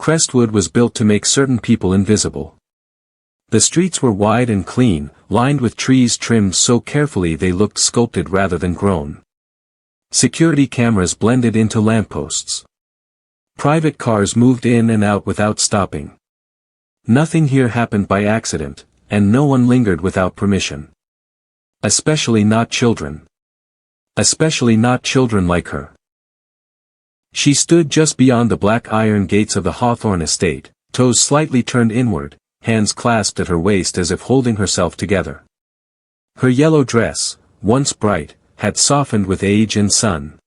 Crestwood was built to make certain people invisible. The streets were wide and clean, lined with trees trimmed so carefully they looked sculpted rather than grown. Security cameras blended into lampposts. Private cars moved in and out without stopping. Nothing here happened by accident, and no one lingered without permission. Especially not children. Especially not children like her. She stood just beyond the black iron gates of the Hawthorne estate, toes slightly turned inward, hands clasped at her waist as if holding herself together. Her yellow dress, once bright, had softened with age and sun.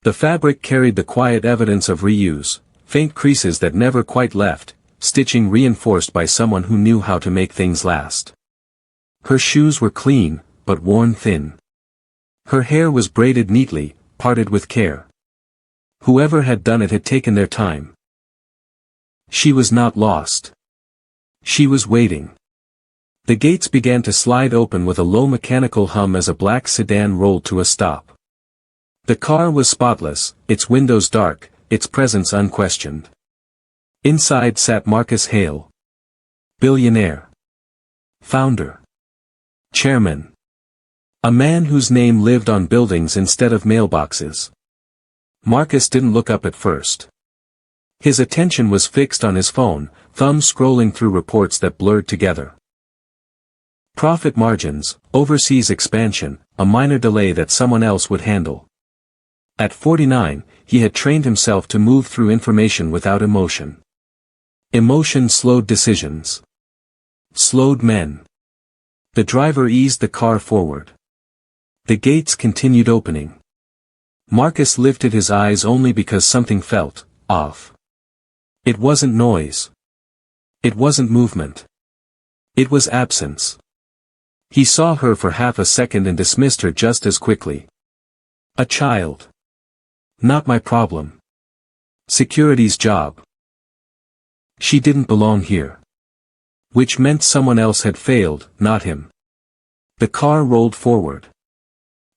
The fabric carried the quiet evidence of reuse, faint creases that never quite left, stitching reinforced by someone who knew how to make things last. Her shoes were clean, but worn thin. Her hair was braided neatly, parted with care. Whoever had done it had taken their time. She was not lost. She was waiting. The gates began to slide open with a low mechanical hum as a black sedan rolled to a stop. The car was spotless, its windows dark, its presence unquestioned. Inside sat Marcus Hale. Billionaire. Founder. Chairman. A man whose name lived on buildings instead of mailboxes. Marcus didn't look up at first. His attention was fixed on his phone, thumb scrolling through reports that blurred together. Profit margins, overseas expansion, a minor delay that someone else would handle. At 49, he had trained himself to move through information without emotion. Emotion slowed decisions. Slowed men. The driver eased the car forward. The gates continued opening. Marcus lifted his eyes only because something felt off. It wasn't noise. It wasn't movement. It was absence. He saw her for half a second and dismissed her just as quickly. A child. Not my problem. Security's job. She didn't belong here. Which meant someone else had failed, not him. The car rolled forward.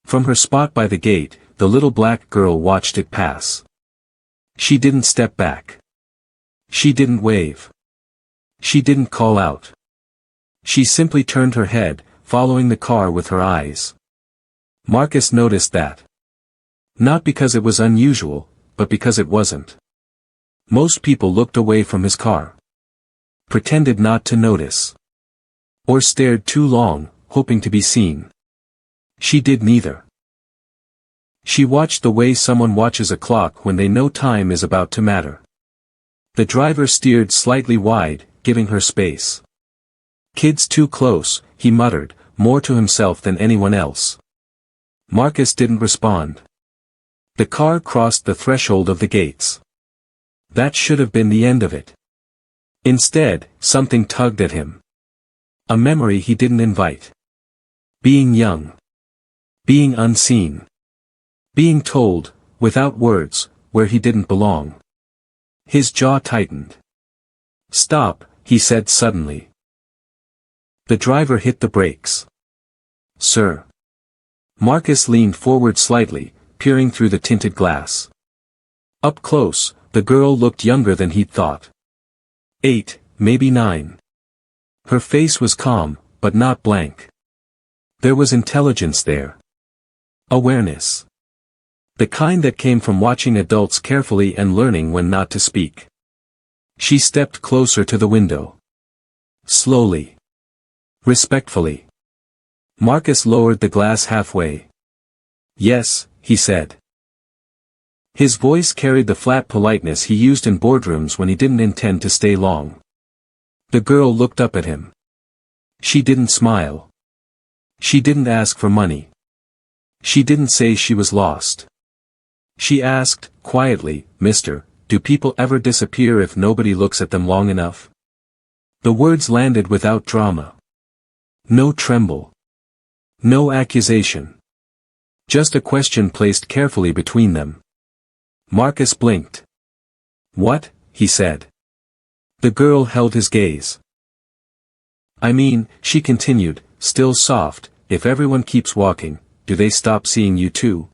From her spot by the gate, the little black girl watched it pass. She didn't step back. She didn't wave. She didn't call out. She simply turned her head, following the car with her eyes. Marcus noticed that. Not because it was unusual, but because it wasn't. Most people looked away from his car. Pretended not to notice. Or stared too long, hoping to be seen. She did neither. She watched the way someone watches a clock when they know time is about to matter. The driver steered slightly wide, giving her space. Kids too close, he muttered, more to himself than anyone else. Marcus didn't respond. The car crossed the threshold of the gates. That should have been the end of it. Instead, something tugged at him. A memory he didn't invite. Being young. Being unseen. Being told, without words, where he didn't belong. His jaw tightened. "Stop," he said suddenly. The driver hit the brakes. "Sir." Marcus leaned forward slightly, peering through the tinted glass. Up close, the girl looked younger than he'd thought. 8, maybe 9. Her face was calm, but not blank. There was intelligence there. Awareness. The kind that came from watching adults carefully and learning when not to speak. She stepped closer to the window. Slowly. Respectfully. Marcus lowered the glass halfway. "Yes," he said. His voice carried the flat politeness he used in boardrooms when he didn't intend to stay long. The girl looked up at him. She didn't smile. She didn't ask for money. She didn't say she was lost. She asked, quietly, "Mister, do people ever disappear if nobody looks at them long enough?" The words landed without drama. No tremble. No accusation. Just a question placed carefully between them. Marcus blinked. "What?" he said. The girl held his gaze. "I mean," she continued, still soft, "if everyone keeps walking, do they stop seeing you too?"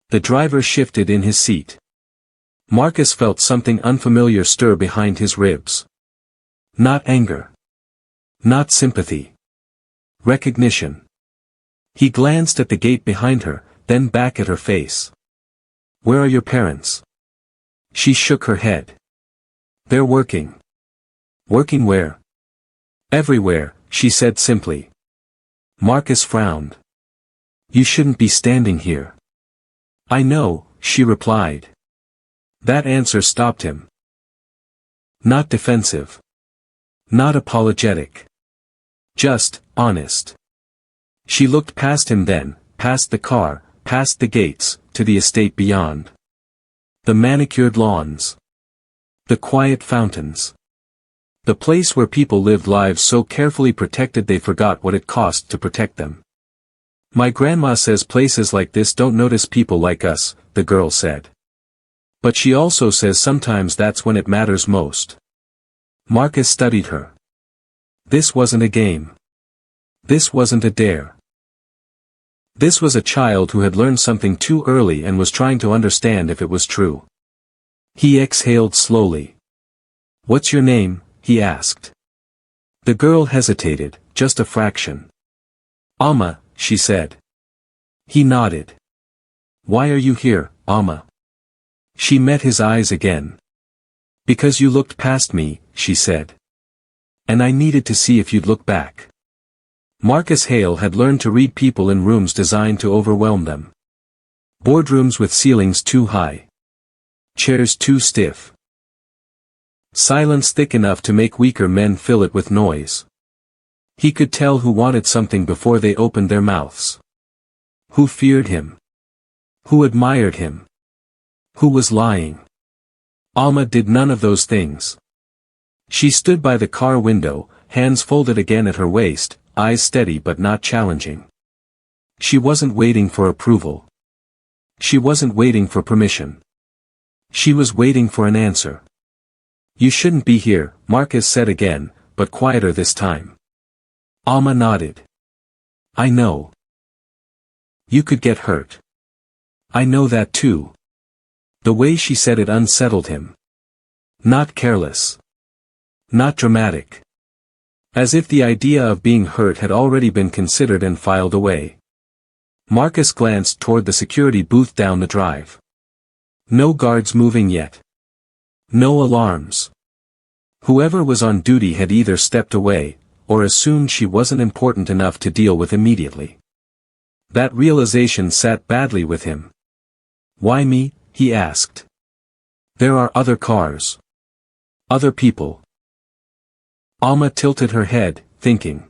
The driver shifted in his seat. Marcus felt something unfamiliar stir behind his ribs. Not anger. Not sympathy. Recognition. He glanced at the gate behind her, then back at her face. Where are your parents? She shook her head. They're working. Working where? Everywhere, she said simply. Marcus frowned. You shouldn't be standing here. I know, she replied. That answer stopped him. Not defensive. Not apologetic. Just, honest. She looked past him then, past the car, past the gates, to the estate beyond. The manicured lawns. The quiet fountains. The place where people lived lives so carefully protected they forgot what it cost to protect them. My grandma says places like this don't notice people like us, the girl said. But she also says sometimes that's when it matters most. Marcus studied her. This wasn't a game. This wasn't a dare. This was a child who had learned something too early and was trying to understand if it was true. He exhaled slowly. What's your name? He asked. The girl hesitated, just a fraction. Alma, she said. He nodded. Why are you here, Alma? She met his eyes again. Because you looked past me, she said. And I needed to see if you'd look back. Marcus Hale had learned to read people in rooms designed to overwhelm them. Boardrooms with ceilings too high. Chairs too stiff. Silence thick enough to make weaker men fill it with noise. He could tell who wanted something before they opened their mouths. Who feared him? Who admired him? Who was lying? Alma did none of those things. She stood by the car window, hands folded again at her waist, eyes steady but not challenging. She wasn't waiting for approval. She wasn't waiting for permission. She was waiting for an answer. You shouldn't be here, Marcus said again, but quieter this time. Alma nodded. I know. You could get hurt. I know that too. The way she said it unsettled him. Not careless. Not dramatic. As if the idea of being hurt had already been considered and filed away. Marcus glanced toward the security booth down the drive. No guards moving yet. No alarms. Whoever was on duty had either stepped away, or assumed she wasn't important enough to deal with immediately. That realization sat badly with him. Why me? He asked. There are other cars. Other people. Alma tilted her head, thinking.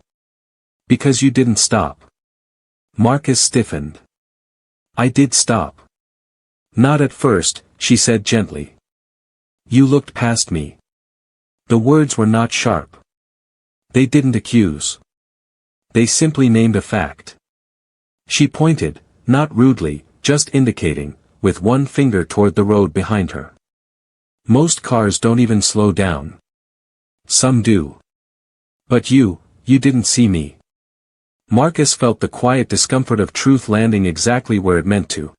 Because you didn't stop. Marcus stiffened. I did stop. Not at first, she said gently. You looked past me. The words were not sharp. They didn't accuse. They simply named a fact. She pointed, not rudely, just indicating, with one finger toward the road behind her. Most cars don't even slow down. Some do. But you didn't see me. Marcus felt the quiet discomfort of truth landing exactly where it meant to.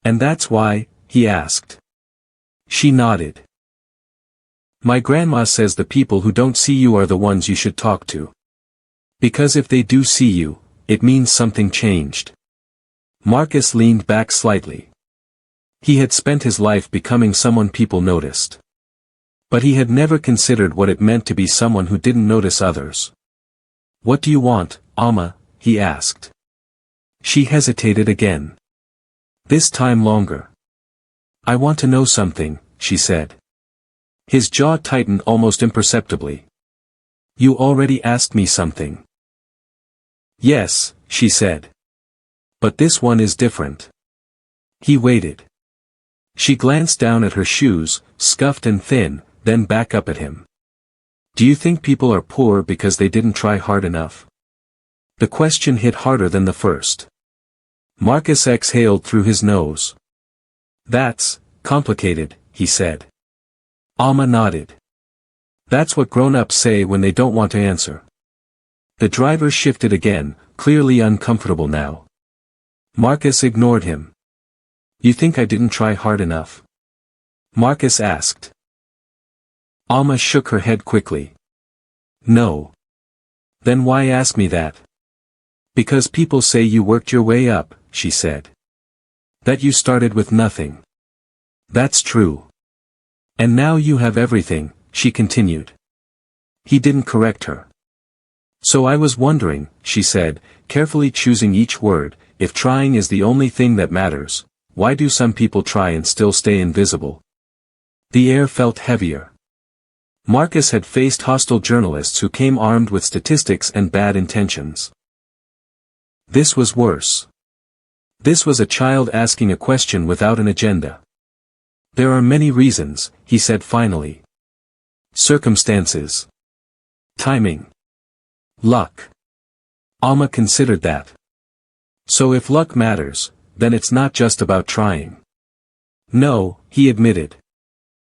And that's why, he asked. She nodded. My grandma says the people who don't see you are the ones you should talk to. Because if they do see you, it means something changed. Marcus leaned back slightly. He had spent his life becoming someone people noticed. But he had never considered what it meant to be someone who didn't notice others. What do you want, Alma? He asked. She hesitated again. This time longer. I want to know something, she said. His jaw tightened almost imperceptibly. You already asked me something. Yes, she said. But this one is different. He waited. She glanced down at her shoes, scuffed and thin, then back up at him. Do you think people are poor because they didn't try hard enough? The question hit harder than the first. Marcus exhaled through his nose. That's complicated, he said. Alma nodded. That's what grown-ups say when they don't want to answer. The driver shifted again, clearly uncomfortable now. Marcus ignored him. You think I didn't try hard enough? Marcus asked. Alma shook her head quickly. No. Then why ask me that? Because people say you worked your way up, she said. That you started with nothing. That's true. And now you have everything, she continued. He didn't correct her. So I was wondering, she said, carefully choosing each word, if trying is the only thing that matters, why do some people try and still stay invisible? The air felt heavier. Marcus had faced hostile journalists who came armed with statistics and bad intentions. This was worse. This was a child asking a question without an agenda. There are many reasons, he said finally. Circumstances. Timing. Luck. Alma considered that. So if luck matters, then it's not just about trying. No, he admitted.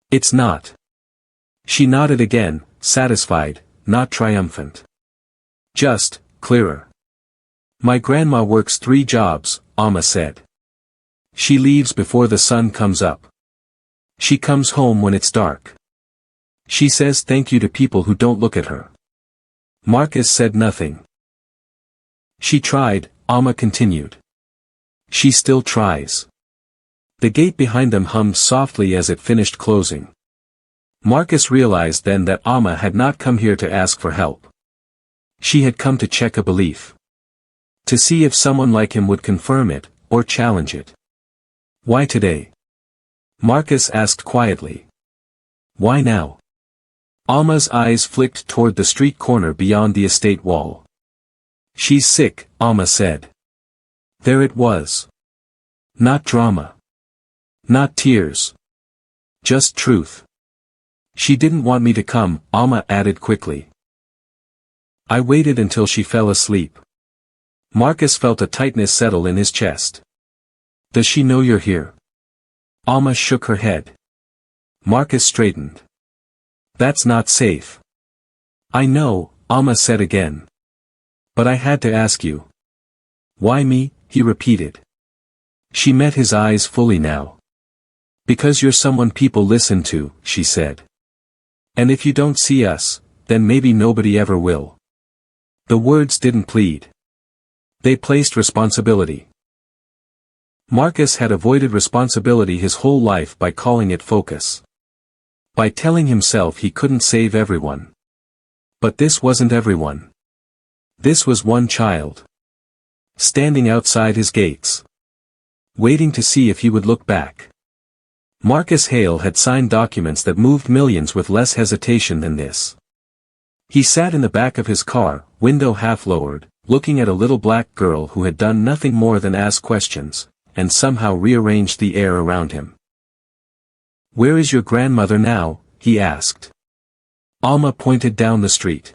It's not. She nodded again, satisfied, not triumphant. Just, clearer. My grandma works 3 jobs, Alma said. She leaves before the sun comes up. She comes home when it's dark. She says thank you to people who don't look at her. Marcus said nothing. She tried, Alma continued. She still tries. The gate behind them hummed softly as it finished closing. Marcus realized then that Alma had not come here to ask for help. She had come to check a belief. To see if someone like him would confirm it, or challenge it. Why today? Marcus asked quietly. Why now? Alma's eyes flicked toward the street corner beyond the estate wall. She's sick, Alma said. There it was. Not drama. Not tears. Just truth. She didn't want me to come, Alma added quickly. I waited until she fell asleep. Marcus felt a tightness settle in his chest. Does she know you're here? Alma shook her head. Marcus straightened. That's not safe. I know, Alma said again. But I had to ask you. Why me? He repeated. She met his eyes fully now. Because you're someone people listen to, she said. And if you don't see us, then maybe nobody ever will. The words didn't plead. They placed responsibility. Marcus had avoided responsibility his whole life by calling it focus. By telling himself he couldn't save everyone. But this wasn't everyone. This was one child. Standing outside his gates. Waiting to see if he would look back. Marcus Hale had signed documents that moved millions with less hesitation than this. He sat in the back of his car, window half lowered, looking at a little black girl who had done nothing more than ask questions, and somehow rearranged the air around him. Where is your grandmother now? He asked. Alma pointed down the street.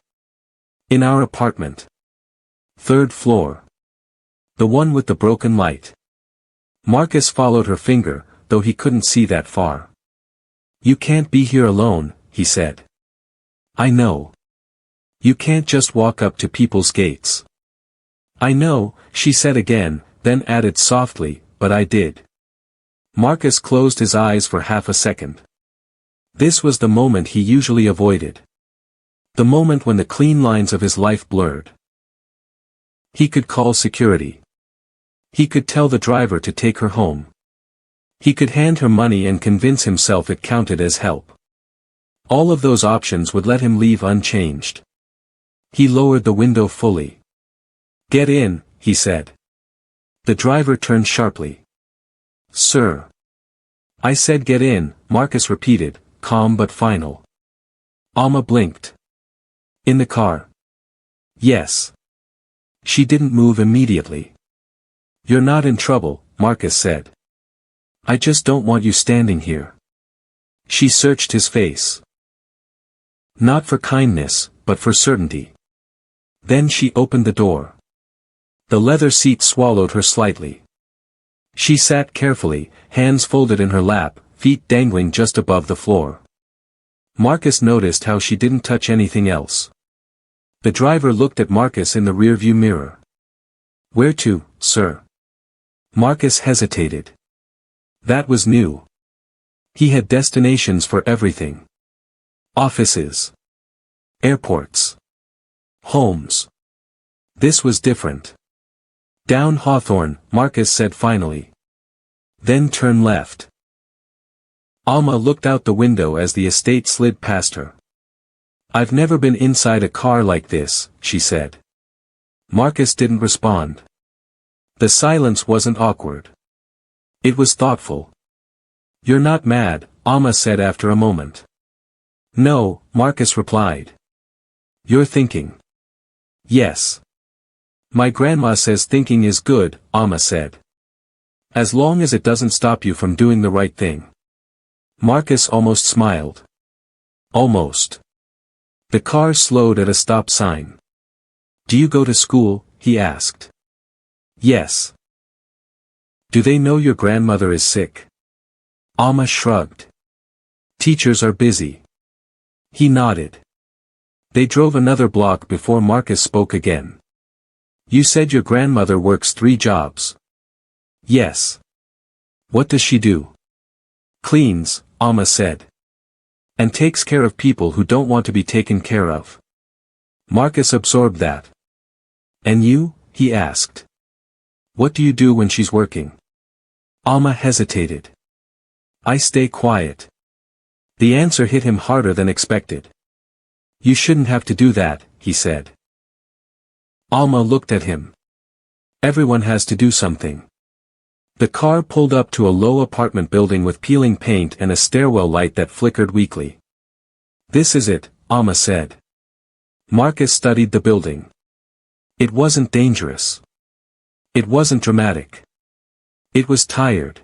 In our apartment. 3rd floor. The one with the broken light. Marcus followed her finger, though he couldn't see that far. You can't be here alone, he said. I know. You can't just walk up to people's gates. I know, she said again, then added softly, but I did. Marcus closed his eyes for half a second. This was the moment he usually avoided. The moment when the clean lines of his life blurred. He could call security. He could tell the driver to take her home. He could hand her money and convince himself it counted as help. All of those options would let him leave unchanged. He lowered the window fully. Get in, he said. The driver turned sharply. Sir. I said get in, Marcus repeated, calm but final. Alma blinked. In the car. Yes. She didn't move immediately. You're not in trouble, Marcus said. I just don't want you standing here. She searched his face. Not for kindness, but for certainty. Then she opened the door. The leather seat swallowed her slightly. She sat carefully, hands folded in her lap, feet dangling just above the floor. Marcus noticed how she didn't touch anything else. The driver looked at Marcus in the rearview mirror. Where to, sir? Marcus hesitated. That was new. He had destinations for everything. Offices. Airports. Homes. This was different. Down Hawthorne, Marcus said finally. Then turn left. Alma looked out the window as the estate slid past her. I've never been inside a car like this, she said. Marcus didn't respond. The silence wasn't awkward. It was thoughtful. You're not mad, Alma said after a moment. No, Marcus replied. You're thinking. Yes. My grandma says thinking is good, Alma said. As long as it doesn't stop you from doing the right thing. Marcus almost smiled. Almost. The car slowed at a stop sign. Do you go to school? He asked. Yes. Do they know your grandmother is sick? Alma shrugged. Teachers are busy. He nodded. They drove another block before Marcus spoke again. You said your grandmother works 3 jobs. Yes. What does she do? Cleans, Alma said. And takes care of people who don't want to be taken care of. Marcus absorbed that. And you? He asked. What do you do when she's working? Alma hesitated. I stay quiet. The answer hit him harder than expected. You shouldn't have to do that, he said. Alma looked at him. Everyone has to do something. The car pulled up to a low apartment building with peeling paint and a stairwell light that flickered weakly. This is it, Alma said. Marcus studied the building. It wasn't dangerous. It wasn't dramatic. It was tired.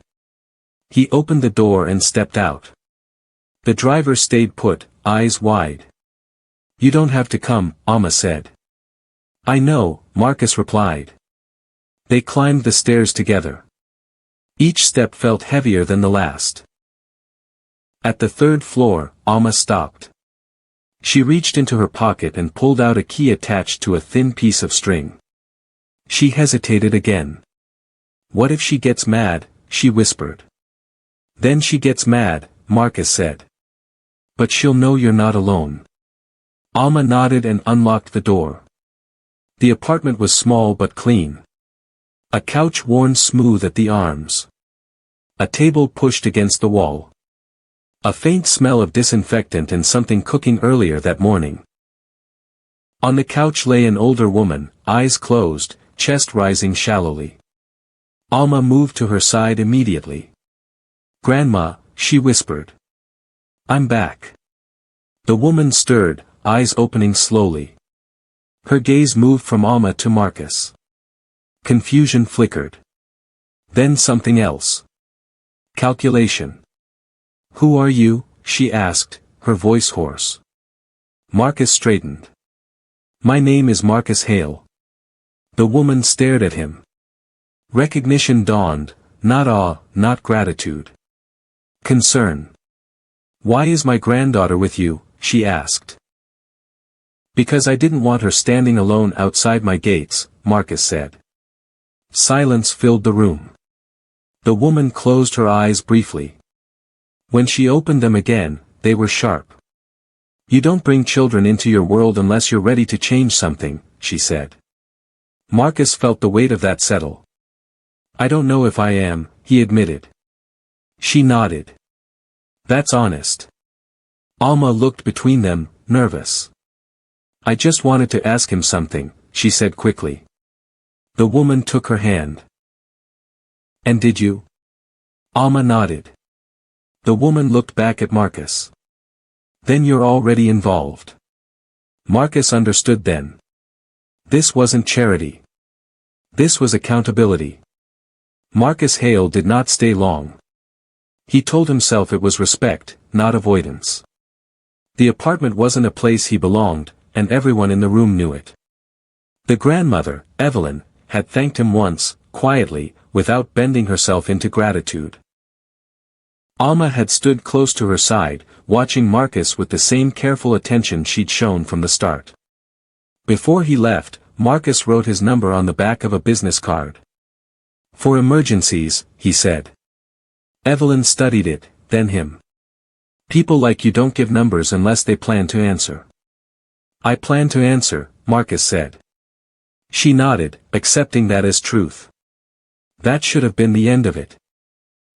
He opened the door and stepped out. The driver stayed put, eyes wide. You don't have to come, Alma said. I know, Marcus replied. They climbed the stairs together. Each step felt heavier than the last. At the 3rd floor, Alma stopped. She reached into her pocket and pulled out a key attached to a thin piece of string. She hesitated again. What if she gets mad, she whispered. Then she gets mad, Marcus said. But she'll know you're not alone. Alma nodded and unlocked the door. The apartment was small but clean. A couch worn smooth at the arms. A table pushed against the wall. A faint smell of disinfectant and something cooking earlier that morning. On the couch lay an older woman, eyes closed, chest rising shallowly. Alma moved to her side immediately. Grandma, she whispered. I'm back. The woman stirred, eyes opening slowly. Her gaze moved from Alma to Marcus. Confusion flickered. Then something else. Calculation. Who are you? She asked, her voice hoarse. Marcus straightened. My name is Marcus Hale. The woman stared at him. Recognition dawned, not awe, not gratitude. Concern. Why is my granddaughter with you? She asked. Because I didn't want her standing alone outside my gates, Marcus said. Silence filled the room. The woman closed her eyes briefly. When she opened them again, they were sharp. You don't bring children into your world unless you're ready to change something, she said. Marcus felt the weight of that settle. I don't know if I am, he admitted. She nodded. That's honest. Alma looked between them, nervous. I just wanted to ask him something, she said quickly. The woman took her hand. And did you? Alma nodded. The woman looked back at Marcus. Then you're already involved. Marcus understood then. This wasn't charity. This was accountability. Marcus Hale did not stay long. He told himself it was respect, not avoidance. The apartment wasn't a place he belonged, and everyone in the room knew it. The grandmother, Evelyn, had thanked him once, quietly, without bending herself into gratitude. Alma had stood close to her side, watching Marcus with the same careful attention she'd shown from the start. Before he left, Marcus wrote his number on the back of a business card. For emergencies, he said. Evelyn studied it, then him. People like you don't give numbers unless they plan to answer. I plan to answer, Marcus said. She nodded, accepting that as truth. That should have been the end of it.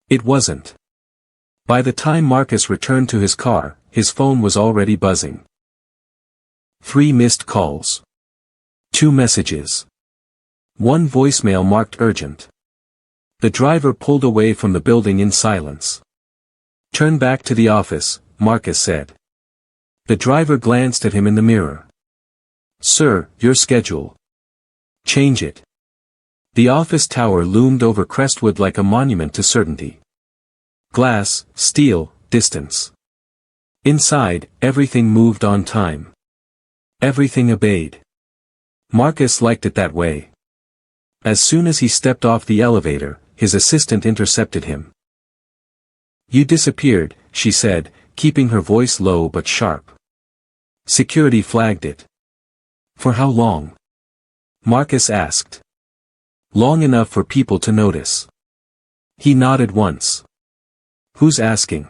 It wasn't. By the time Marcus returned to his car, his phone was already buzzing. 3 missed calls. 2 messages. 1 voicemail marked urgent. The driver pulled away from the building in silence. Turn back to the office, Marcus said. The driver glanced at him in the mirror. Sir, your schedule. Change it. The office tower loomed over Crestwood like a monument to certainty. Glass, steel, distance. Inside, everything moved on time. Everything obeyed. Marcus liked it that way. As soon as he stepped off the elevator, his assistant intercepted him. You disappeared, she said, keeping her voice low but sharp. Security flagged it. For how long? Marcus asked. Long enough for people to notice. He nodded once. Who's asking?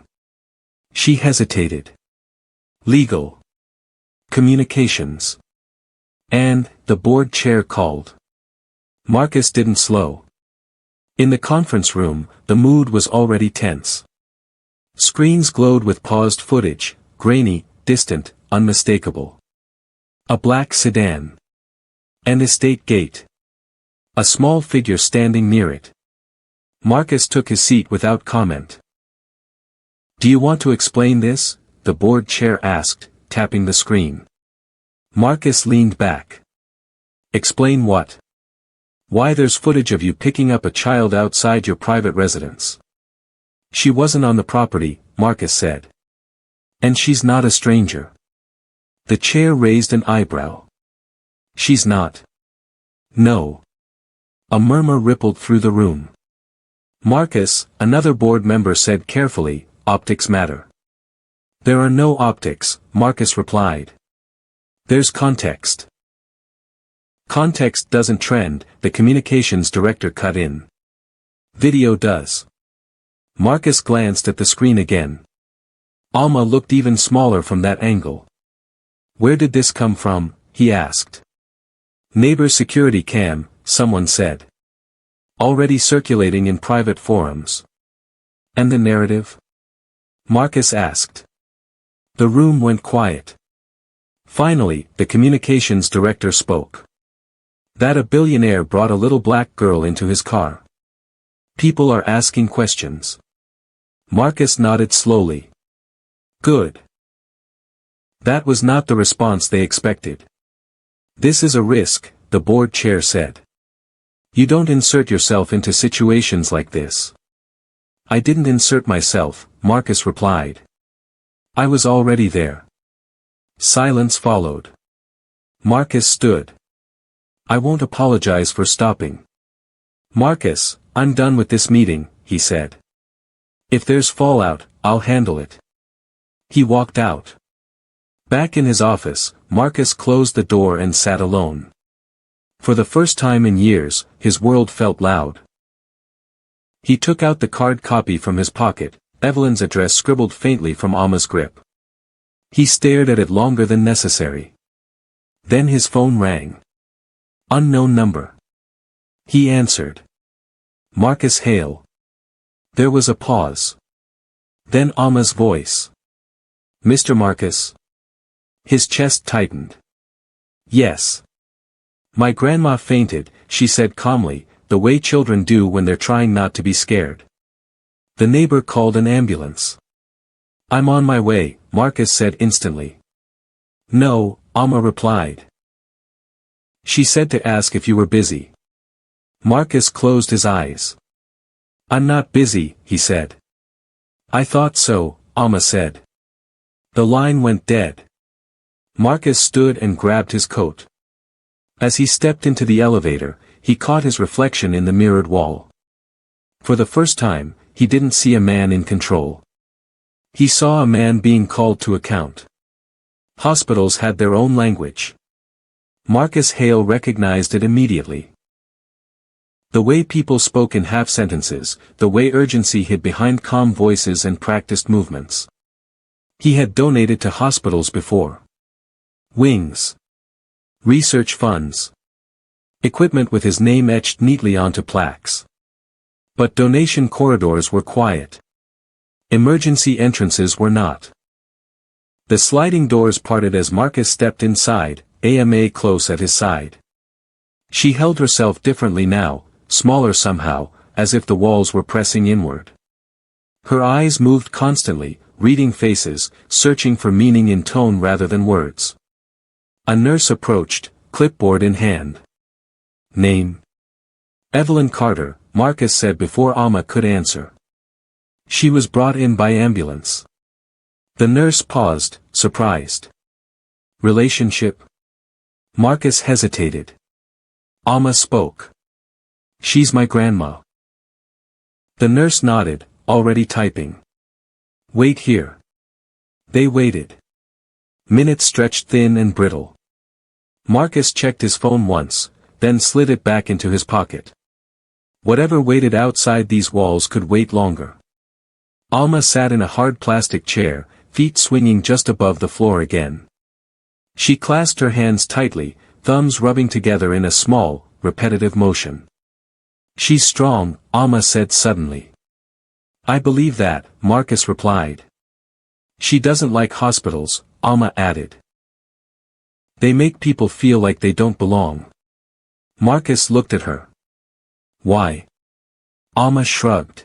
She hesitated. Legal. Communications. And, the board chair called. Marcus didn't slow. In the conference room, the mood was already tense. Screens glowed with paused footage, grainy, distant, unmistakable. A black sedan. An estate gate. A small figure standing near it. Marcus took his seat without comment. Do you want to explain this? The board chair asked, tapping the screen. Marcus leaned back. Explain what? Why there's footage of you picking up a child outside your private residence. She wasn't on the property, Marcus said. And she's not a stranger. The chair raised an eyebrow. She's not. No. A murmur rippled through the room. Marcus, another board member said carefully, optics matter. There are no optics, Marcus replied. There's context. Context doesn't trend, the communications director cut in. Video does. Marcus glanced at the screen again. Alma looked even smaller from that angle. Where did this come from? He asked. Neighbor security cam, someone said. Already circulating in private forums. And the narrative? Marcus asked. The room went quiet. Finally, the communications director spoke. That a billionaire brought a little black girl into his car. People are asking questions. Marcus nodded slowly. Good. That was not the response they expected. This is a risk, the board chair said. You don't insert yourself into situations like this. I didn't insert myself, Marcus replied. I was already there. Silence followed. Marcus stood. I won't apologize for stopping. Marcus, I'm done with this meeting, he said. If there's fallout, I'll handle it. He walked out. Back in his office, Marcus closed the door and sat alone. For the first time in years, his world felt loud. He took out the card copy from his pocket, Evelyn's address scribbled faintly from Alma's grip. He stared at it longer than necessary. Then his phone rang. Unknown number. He answered. Marcus Hale. There was a pause. Then Alma's voice. Mr. Marcus? His chest tightened. Yes. My grandma fainted, she said calmly, the way children do when they're trying not to be scared. The neighbor called an ambulance. I'm on my way, Marcus said instantly. No, Alma replied. She said to ask if you were busy. Marcus closed his eyes. I'm not busy, he said. I thought so, Alma said. The line went dead. Marcus stood and grabbed his coat. As he stepped into the elevator, he caught his reflection in the mirrored wall. For the first time, he didn't see a man in control. He saw a man being called to account. Hospitals had their own language. Marcus Hale recognized it immediately. The way people spoke in half-sentences, the way urgency hid behind calm voices and practiced movements. He had donated to hospitals before. Wings. Research funds. Equipment with his name etched neatly onto plaques. But donation corridors were quiet. Emergency entrances were not. The sliding doors parted as Marcus stepped inside, AMA close at his side. She held herself differently now, smaller somehow, as if the walls were pressing inward. Her eyes moved constantly, reading faces, searching for meaning in tone rather than words. A nurse approached, clipboard in hand. Name? Evelyn Carter, Marcus said before Alma could answer. She was brought in by ambulance. The nurse paused, surprised. Relationship? Marcus hesitated. Alma spoke. She's my grandma. The nurse nodded, already typing. Wait here. They waited. Minutes stretched thin and brittle. Marcus checked his phone once, then slid it back into his pocket. Whatever waited outside these walls could wait longer. Alma sat in a hard plastic chair, feet swinging just above the floor again. She clasped her hands tightly, thumbs rubbing together in a small, repetitive motion. She's strong, Alma said suddenly. I believe that, Marcus replied. She doesn't like hospitals, Alma added. They make people feel like they don't belong. Marcus looked at her. Why? Alma shrugged.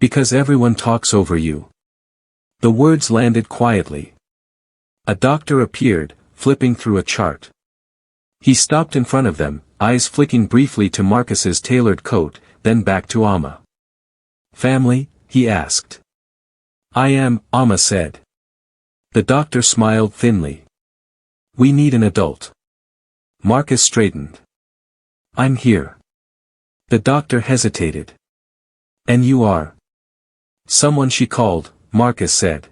Because everyone talks over you. The words landed quietly. A doctor appeared, flipping through a chart. He stopped in front of them, eyes flicking briefly to Marcus's tailored coat, then back to Alma. Family? He asked. I am, Alma said. The doctor smiled thinly. We need an adult. Marcus straightened. I'm here. The doctor hesitated. And you are? Someone she called, Marcus said.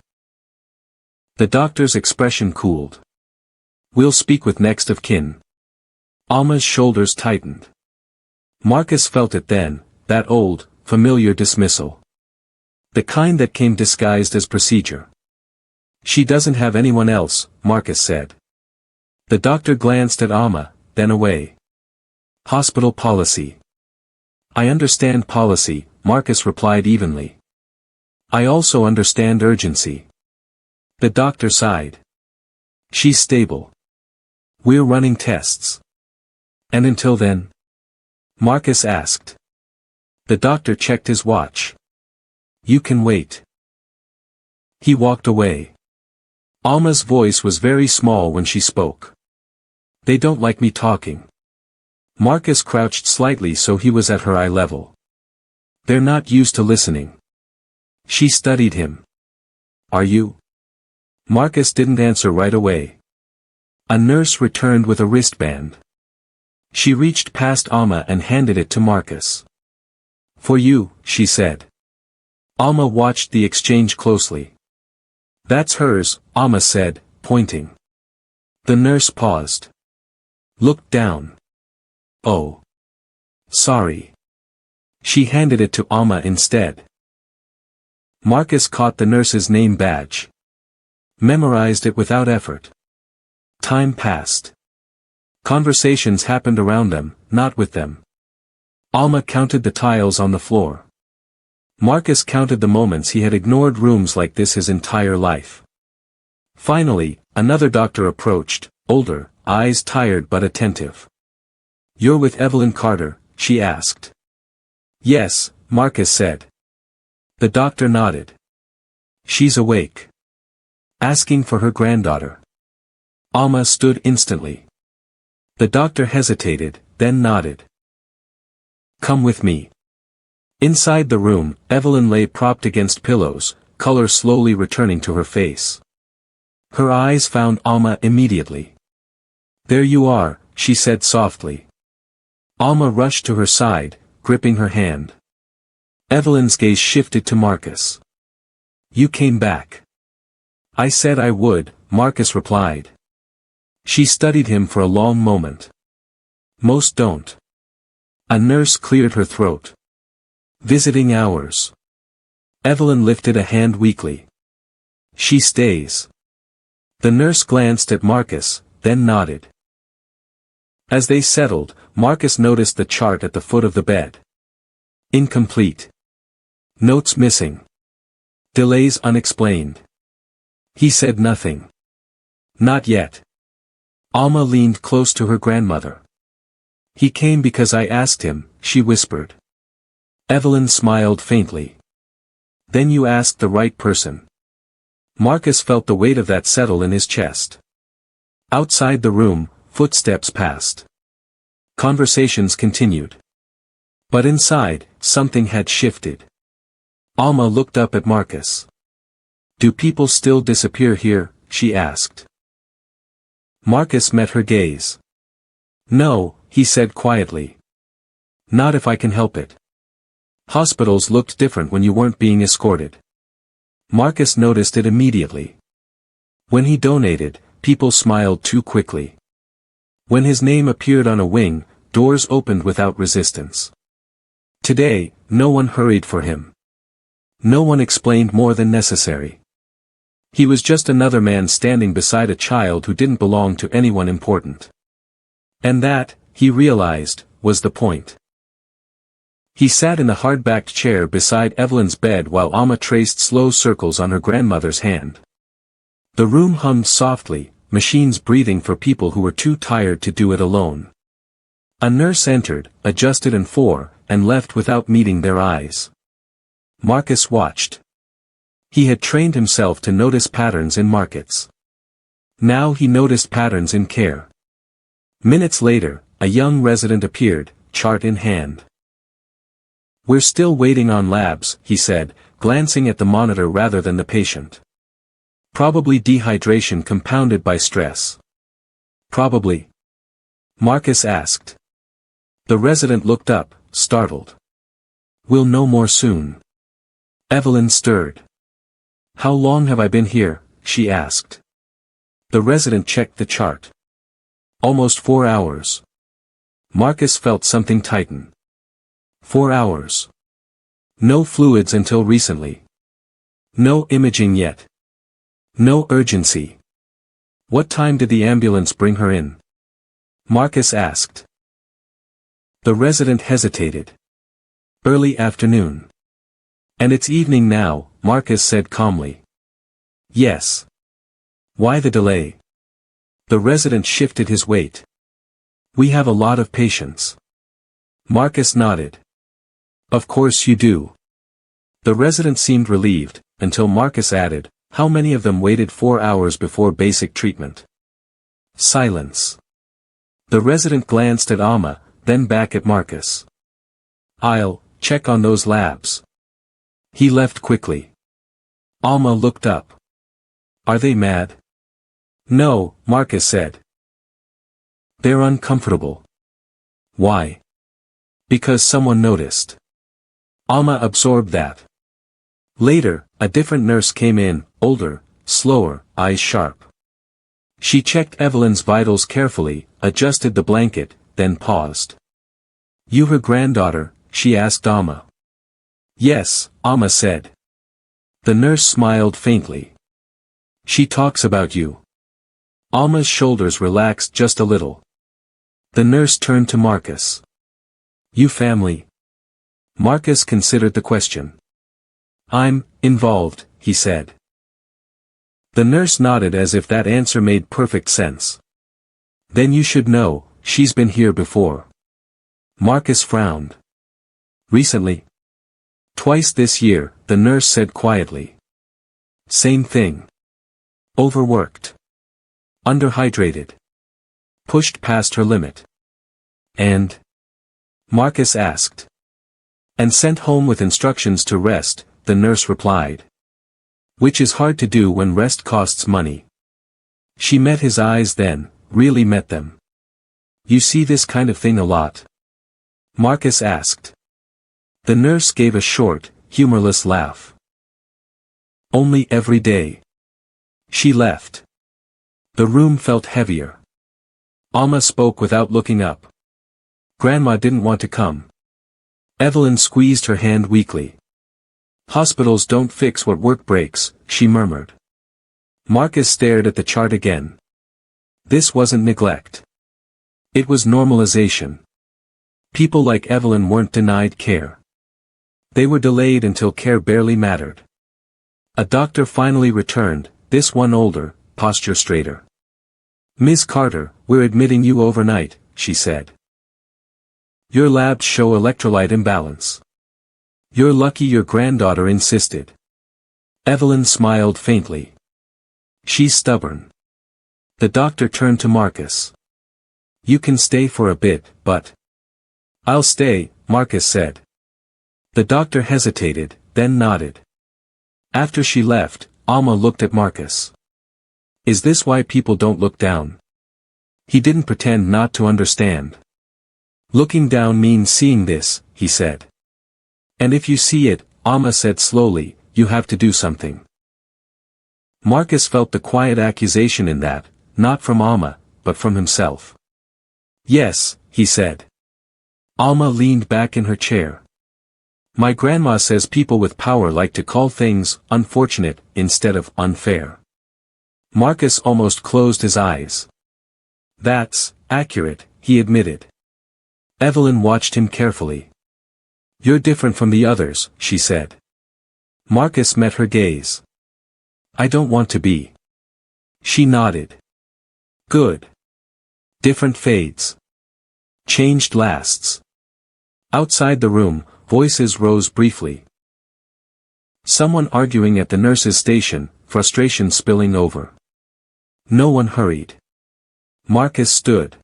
The doctor's expression cooled. We'll speak with next of kin. Alma's shoulders tightened. Marcus felt it then, that old, familiar dismissal. The kind that came disguised as procedure. She doesn't have anyone else, Marcus said. The doctor glanced at Alma, then away. Hospital policy. I understand policy, Marcus replied evenly. I also understand urgency. The doctor sighed. She's stable. We're running tests. And until then? Marcus asked. The doctor checked his watch. You can wait. He walked away. Alma's voice was very small when she spoke. They don't like me talking. Marcus crouched slightly so he was at her eye level. They're not used to listening. She studied him. Are you? Marcus didn't answer right away. A nurse returned with a wristband. She reached past Alma and handed it to Marcus. For you, she said. Alma watched the exchange closely. That's hers, Alma said, pointing. The nurse paused. Looked down. Oh. Sorry. She handed it to Alma instead. Marcus caught the nurse's name badge. Memorized it without effort. Time passed. Conversations happened around them, not with them. Alma counted the tiles on the floor. Marcus counted the moments he had ignored rooms like this his entire life. Finally, another doctor approached, older, eyes tired but attentive. You're with Evelyn Carter, she asked. Yes, Marcus said. The doctor nodded. She's awake. Asking for her granddaughter. Alma stood instantly. The doctor hesitated, then nodded. Come with me. Inside the room, Evelyn lay propped against pillows, color slowly returning to her face. Her eyes found Alma immediately. There you are, she said softly. Alma rushed to her side, gripping her hand. Evelyn's gaze shifted to Marcus. You came back. I said I would, Marcus replied. She studied him for a long moment. Most don't. A nurse cleared her throat. Visiting hours. Evelyn lifted a hand weakly. She stays. The nurse glanced at Marcus, then nodded. As they settled, Marcus noticed the chart at the foot of the bed. Incomplete. Notes missing. Delays unexplained. He said nothing. Not yet. Alma leaned close to her grandmother. He came because I asked him, she whispered. Evelyn smiled faintly. Then you asked the right person. Marcus felt the weight of that settle in his chest. Outside the room, footsteps passed. Conversations continued. But inside, something had shifted. Alma looked up at Marcus. Do people still disappear here? She asked. Marcus met her gaze. No, he said quietly. Not if I can help it. Hospitals looked different when you weren't being escorted. Marcus noticed it immediately. When he donated, people smiled too quickly. When his name appeared on a wing, doors opened without resistance. Today, no one hurried for him. No one explained more than necessary. He was just another man standing beside a child who didn't belong to anyone important. And that, he realized, was the point. He sat in a hard-backed chair beside Evelyn's bed while Alma traced slow circles on her grandmother's hand. The room hummed softly, machines breathing for people who were too tired to do it alone. A nurse entered, adjusted and left without meeting their eyes. Marcus watched. He had trained himself to notice patterns in markets. Now he noticed patterns in care. Minutes later, a young resident appeared, chart in hand. We're still waiting on labs, he said, glancing at the monitor rather than the patient. Probably dehydration compounded by stress. Probably. Marcus asked. The resident looked up, startled. We'll know more soon. Evelyn stirred. How long have I been here? She asked. The resident checked the chart. Almost 4 hours. Marcus felt something tighten. 4 hours. No fluids until recently. No imaging yet. No urgency. What time did the ambulance bring her in? Marcus asked. The resident hesitated. Early afternoon. And it's evening now, Marcus said calmly. Yes. Why the delay? The resident shifted his weight. We have a lot of patients. Marcus nodded. Of course you do. The resident seemed relieved, until Marcus added, how many of them waited 4 hours before basic treatment? Silence. The resident glanced at Alma, then back at Marcus. I'll check on those labs. He left quickly. Alma looked up. Are they mad? No, Marcus said. They're uncomfortable. Why? Because someone noticed. Alma absorbed that. Later, a different nurse came in, older, slower, eyes sharp. She checked Evelyn's vitals carefully, adjusted the blanket, then paused. You her granddaughter? She asked Alma. Yes, Alma said. The nurse smiled faintly. She talks about you. Alma's shoulders relaxed just a little. The nurse turned to Marcus. You family? Marcus considered the question. I'm involved, he said. The nurse nodded as if that answer made perfect sense. Then you should know, she's been here before. Marcus frowned. Recently? Twice this year, the nurse said quietly. Same thing. Overworked. Underhydrated. Pushed past her limit. And? Marcus asked. And sent home with instructions to rest, the nurse replied. Which is hard to do when rest costs money. She met his eyes then, really met them. You see this kind of thing a lot? Marcus asked. The nurse gave a short, humorless laugh. Only every day. She left. The room felt heavier. Alma spoke without looking up. Grandma didn't want to come. Evelyn squeezed her hand weakly. Hospitals don't fix what work breaks, she murmured. Marcus stared at the chart again. This wasn't neglect. It was normalization. People like Evelyn weren't denied care. They were delayed until care barely mattered. A doctor finally returned, this one older, posture straighter. "Ms. Carter, we're admitting you overnight," she said. "Your labs show electrolyte imbalance. You're lucky your granddaughter insisted." Evelyn smiled faintly. "She's stubborn." The doctor turned to Marcus. "You can stay for a bit, but—" "I'll stay," Marcus said. The doctor hesitated, then nodded. After she left, Alma looked at Marcus. "Is this why people don't look down?" He didn't pretend not to understand. "Looking down means seeing this," he said. "And if you see it," Alma said slowly, "you have to do something." Marcus felt the quiet accusation in that, not from Alma, but from himself. "Yes," he said. Alma leaned back in her chair. "My grandma says people with power like to call things unfortunate instead of unfair." Marcus almost closed his eyes. "That's accurate," he admitted. Evelyn watched him carefully. "You're different from the others," she said. Marcus met her gaze. "I don't want to be." She nodded. "Good. Different fades. Changed lasts." Outside the room, voices rose briefly. Someone arguing at the nurse's station, frustration spilling over. No one hurried. Marcus stood.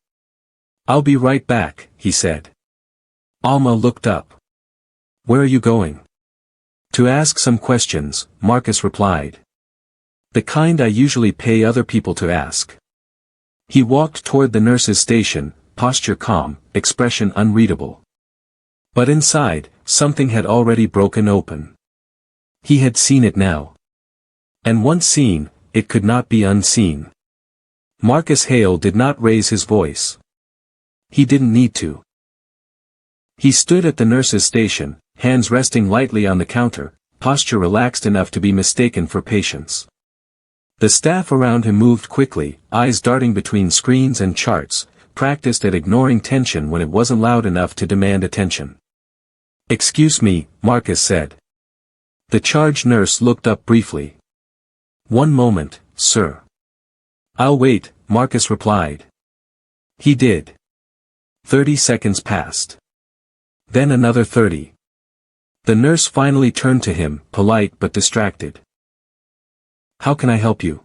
"I'll be right back," he said. Alma looked up. "Where are you going?" "To ask some questions," Marcus replied. "The kind I usually pay other people to ask." He walked toward the nurse's station, posture calm, expression unreadable. But inside, something had already broken open. He had seen it now. And once seen, it could not be unseen. Marcus Hale did not raise his voice. He didn't need to. He stood at the nurse's station, hands resting lightly on the counter, posture relaxed enough to be mistaken for patience. The staff around him moved quickly, eyes darting between screens and charts, practiced at ignoring tension when it wasn't loud enough to demand attention. "Excuse me," Marcus said. The charge nurse looked up briefly. "One moment, sir." "I'll wait," Marcus replied. He did. 30 seconds passed. Then another 30. The nurse finally turned to him, polite but distracted. "How can I help you?"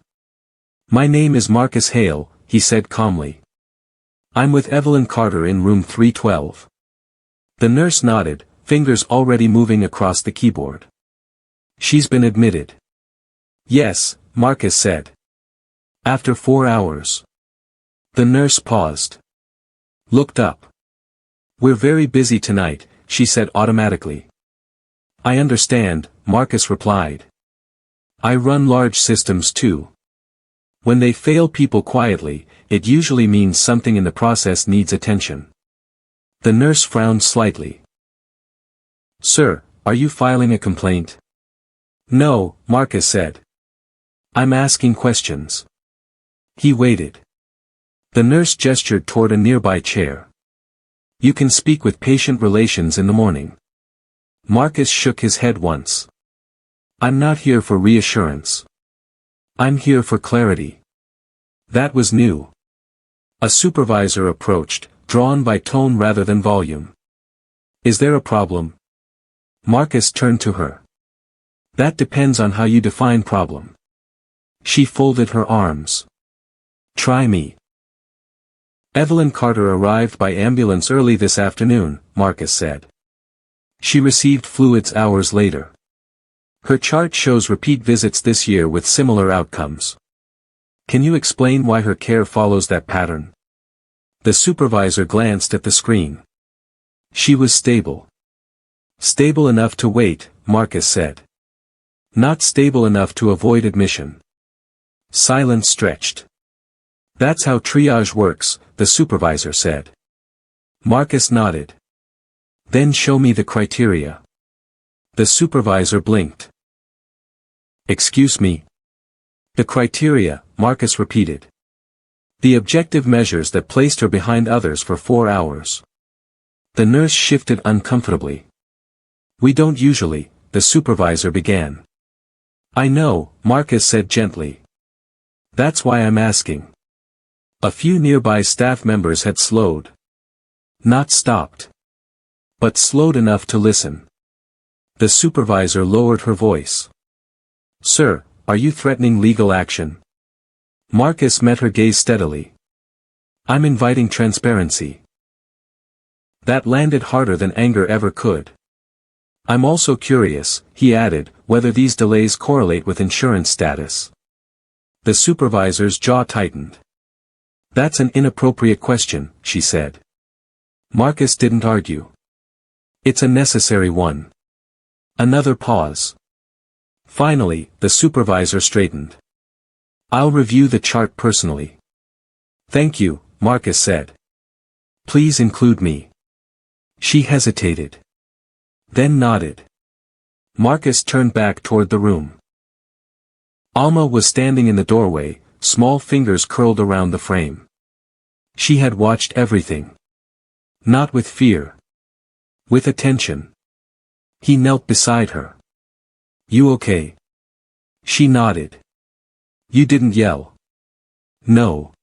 "My name is Marcus Hale," he said calmly. "I'm with Evelyn Carter in room 312. The nurse nodded, fingers already moving across the keyboard. "She's been admitted." "Yes," Marcus said. "After 4 hours." The nurse paused. Looked up. "We're very busy tonight," she said automatically. "I understand," Marcus replied. "I run large systems too. When they fail people quietly, it usually means something in the process needs attention." The nurse frowned slightly. "Sir, are you filing a complaint?" "No," Marcus said. "I'm asking questions." He waited. The nurse gestured toward a nearby chair. "You can speak with patient relations in the morning." Marcus shook his head once. "I'm not here for reassurance. I'm here for clarity." That was new. A supervisor approached, drawn by tone rather than volume. "Is there a problem?" Marcus turned to her. "That depends on how you define problem." She folded her arms. "Try me." Evelyn Carter arrived by ambulance early this afternoon, Marcus said. She received fluids hours later. Her chart shows repeat visits this year with similar outcomes. "Can you explain why her care follows that pattern?" The supervisor glanced at the screen. She was stable. "Stable enough to wait," Marcus said. "Not stable enough to avoid admission." Silence stretched. "That's how triage works," the supervisor said. Marcus nodded. Then show me the criteria. The supervisor blinked. Excuse me. The criteria, Marcus repeated. The objective measures that placed her behind others for 4 hours. The nurse shifted uncomfortably. We don't usually, the supervisor began. I know, Marcus said gently. That's why I'm asking. A few nearby staff members had slowed. Not stopped. But slowed enough to listen. The supervisor lowered her voice. Sir, are you threatening legal action? Marcus met her gaze steadily. I'm inviting transparency. That landed harder than anger ever could. I'm also curious, he added, whether these delays correlate with insurance status. The supervisor's jaw tightened. That's an inappropriate question, she said. Marcus didn't argue. It's a necessary one. Another pause. Finally, the supervisor straightened. I'll review the chart personally. Thank you, Marcus said. Please include me. She hesitated. Then nodded. Marcus turned back toward the room. Alma was standing in the doorway, small fingers curled around the frame. She had watched everything. Not with fear. With attention. He knelt beside her. You okay? She nodded. You didn't yell. No.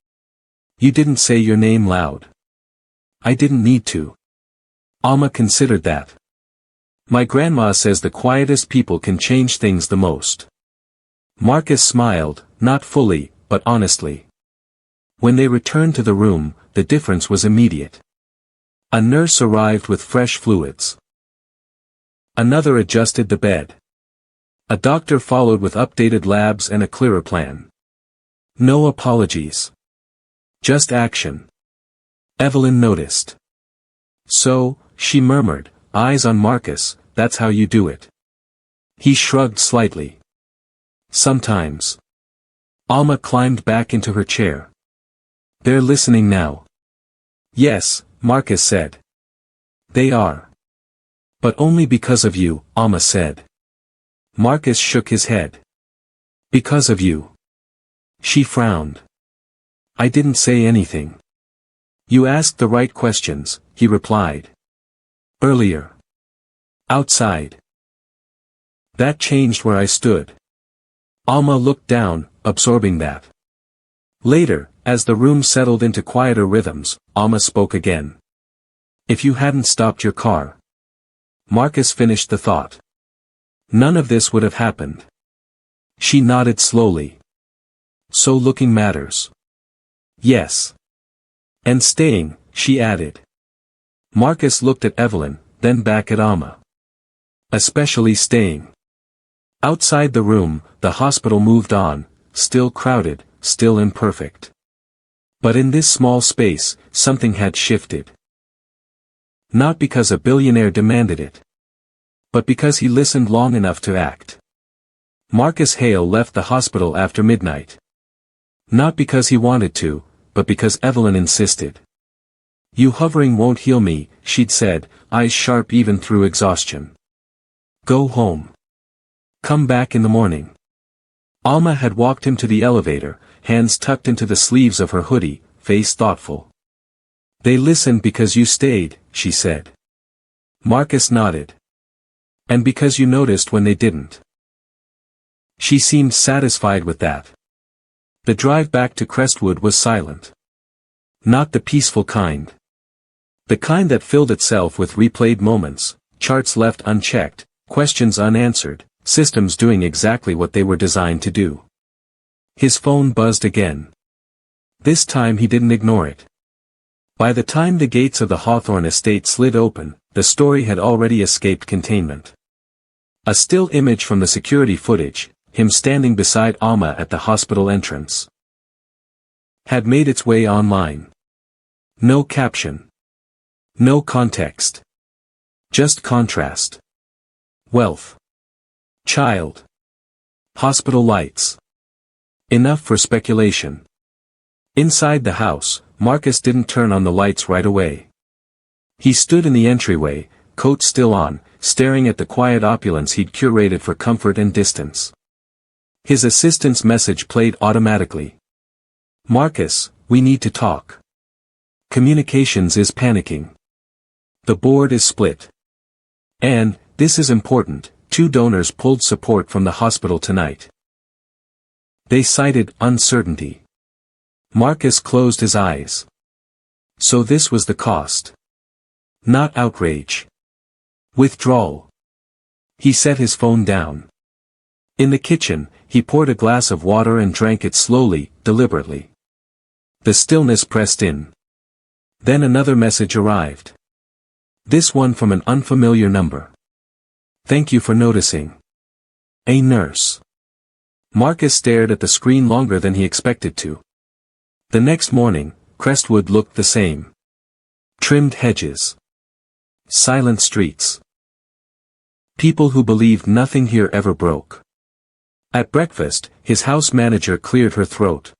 You didn't say your name loud. I didn't need to. Alma considered that. My grandma says the quietest people can change things the most. Marcus smiled, not fully, but honestly. When they returned to the room, the difference was immediate. A nurse arrived with fresh fluids. Another adjusted the bed. A doctor followed with updated labs and a clearer plan. No apologies. Just action. Evelyn noticed. So, she murmured, eyes on Marcus, that's how you do it. He shrugged slightly. Sometimes. Alma climbed back into her chair. They're listening now. Yes, Marcus said. They are. But only because of you, Alma said. Marcus shook his head. Because of you. She frowned. I didn't say anything. You asked the right questions, he replied. Earlier. Outside. That changed where I stood. Alma looked down, absorbing that. Later, as the room settled into quieter rhythms, Alma spoke again. If you hadn't stopped your car. Marcus finished the thought. None of this would have happened. She nodded slowly. So looking matters. Yes. And staying, she added. Marcus looked at Evelyn, then back at Alma. Especially staying. Outside the room, the hospital moved on, still crowded, still imperfect. But in this small space, something had shifted. Not because a billionaire demanded it. But because he listened long enough to act. Marcus Hale left the hospital after midnight. Not because he wanted to, but because Evelyn insisted. You hovering won't heal me, she'd said, eyes sharp even through exhaustion. Go home. Come back in the morning. Alma had walked him to the elevator, hands tucked into the sleeves of her hoodie, face thoughtful. They listened because you stayed, she said. Marcus nodded. And because you noticed when they didn't. She seemed satisfied with that. The drive back to Crestwood was silent. Not the peaceful kind. The kind that filled itself with replayed moments, charts left unchecked, questions unanswered, systems doing exactly what they were designed to do. His phone buzzed again. This time he didn't ignore it. By the time the gates of the Hawthorne estate slid open, the story had already escaped containment. A still image from the security footage, him standing beside Alma at the hospital entrance, had made its way online. No caption. No context. Just contrast. Wealth. Child. Hospital lights. Enough for speculation. Inside the house, Marcus didn't turn on the lights right away. He stood in the entryway, coat still on, staring at the quiet opulence he'd curated for comfort and distance. His assistant's message played automatically. "Marcus, we need to talk. Communications is panicking. The board is split. And, this is important, 2 donors pulled support from the hospital tonight." They cited uncertainty. Marcus closed his eyes. So this was the cost. Not outrage. Withdrawal. He set his phone down. In the kitchen, he poured a glass of water and drank it slowly, deliberately. The stillness pressed in. Then another message arrived. This one from an unfamiliar number. "Thank you for noticing. A nurse." Marcus stared at the screen longer than he expected to. The next morning, Crestwood looked the same. Trimmed hedges. Silent streets. People who believed nothing here ever broke. At breakfast, his house manager cleared her throat.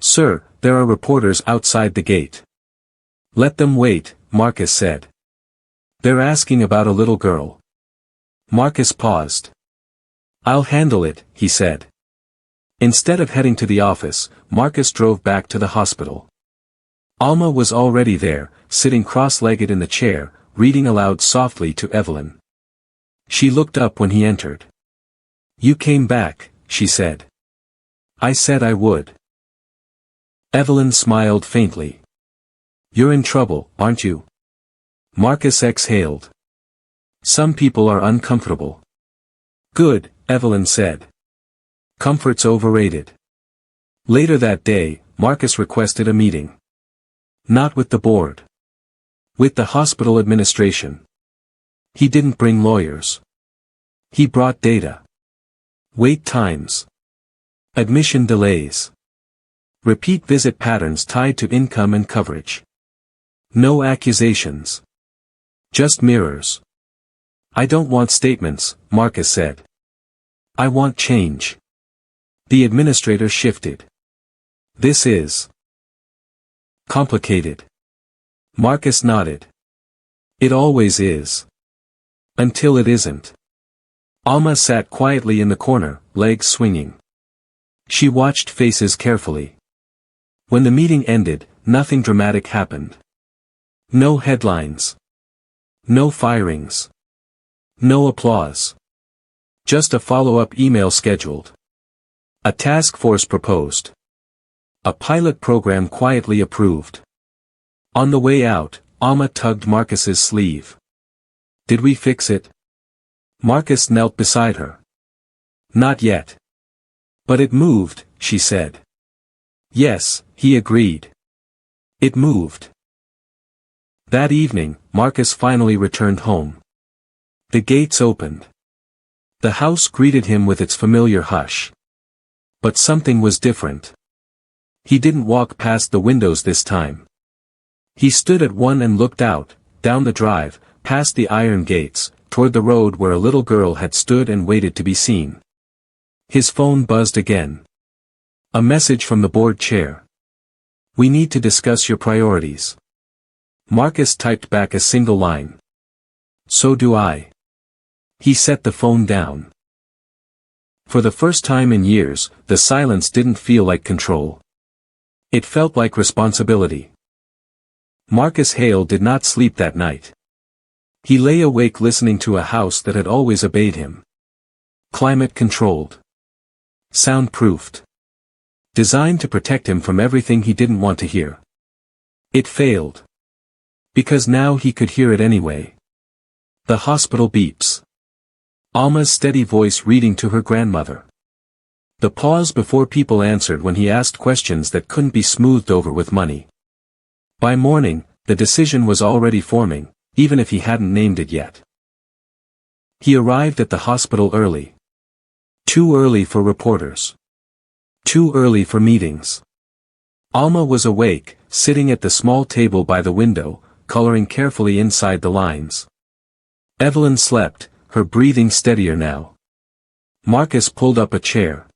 "Sir, there are reporters outside the gate." "Let them wait," Marcus said. "They're asking about a little girl." Marcus paused. "I'll handle it," he said. Instead of heading to the office, Marcus drove back to the hospital. Alma was already there, sitting cross-legged in the chair, reading aloud softly to Evelyn. She looked up when he entered. "You came back," she said. "I said I would." Evelyn smiled faintly. "You're in trouble, aren't you?" Marcus exhaled. "Some people are uncomfortable." "Good," Evelyn said. "Comfort's overrated." Later that day, Marcus requested a meeting. Not with the board. With the hospital administration. He didn't bring lawyers. He brought data. Wait times. Admission delays. Repeat visit patterns tied to income and coverage. No accusations. Just mirrors. "I don't want statements," Marcus said. "I want change." The administrator shifted. "This is complicated." Marcus nodded. "It always is. Until it isn't." Alma sat quietly in the corner, legs swinging. She watched faces carefully. When the meeting ended, nothing dramatic happened. No headlines. No firings. No applause. Just a follow-up email scheduled. A task force proposed. A pilot program quietly approved. On the way out, Alma tugged Marcus's sleeve. "Did we fix it?" Marcus knelt beside her. "Not yet. But it moved," she said. "Yes," he agreed. It moved. That evening, Marcus finally returned home. The gates opened. The house greeted him with its familiar hush. But something was different. He didn't walk past the windows this time. He stood at one and looked out, down the drive, past the iron gates, toward the road where a little girl had stood and waited to be seen. His phone buzzed again. A message from the board chair. "We need to discuss your priorities." Marcus typed back a single line. "So do I." He set the phone down. For the first time in years, the silence didn't feel like control. It felt like responsibility. Marcus Hale did not sleep that night. He lay awake listening to a house that had always obeyed him. Climate-controlled. Soundproofed. Designed to protect him from everything he didn't want to hear. It failed. Because now he could hear it anyway. The hospital beeps. Alma's steady voice reading to her grandmother. The pause before people answered when he asked questions that couldn't be smoothed over with money. By morning, the decision was already forming, even if he hadn't named it yet. He arrived at the hospital early. Too early for reporters. Too early for meetings. Alma was awake, sitting at the small table by the window, coloring carefully inside the lines. Evelyn slept, her breathing steadier now. Marcus pulled up a chair.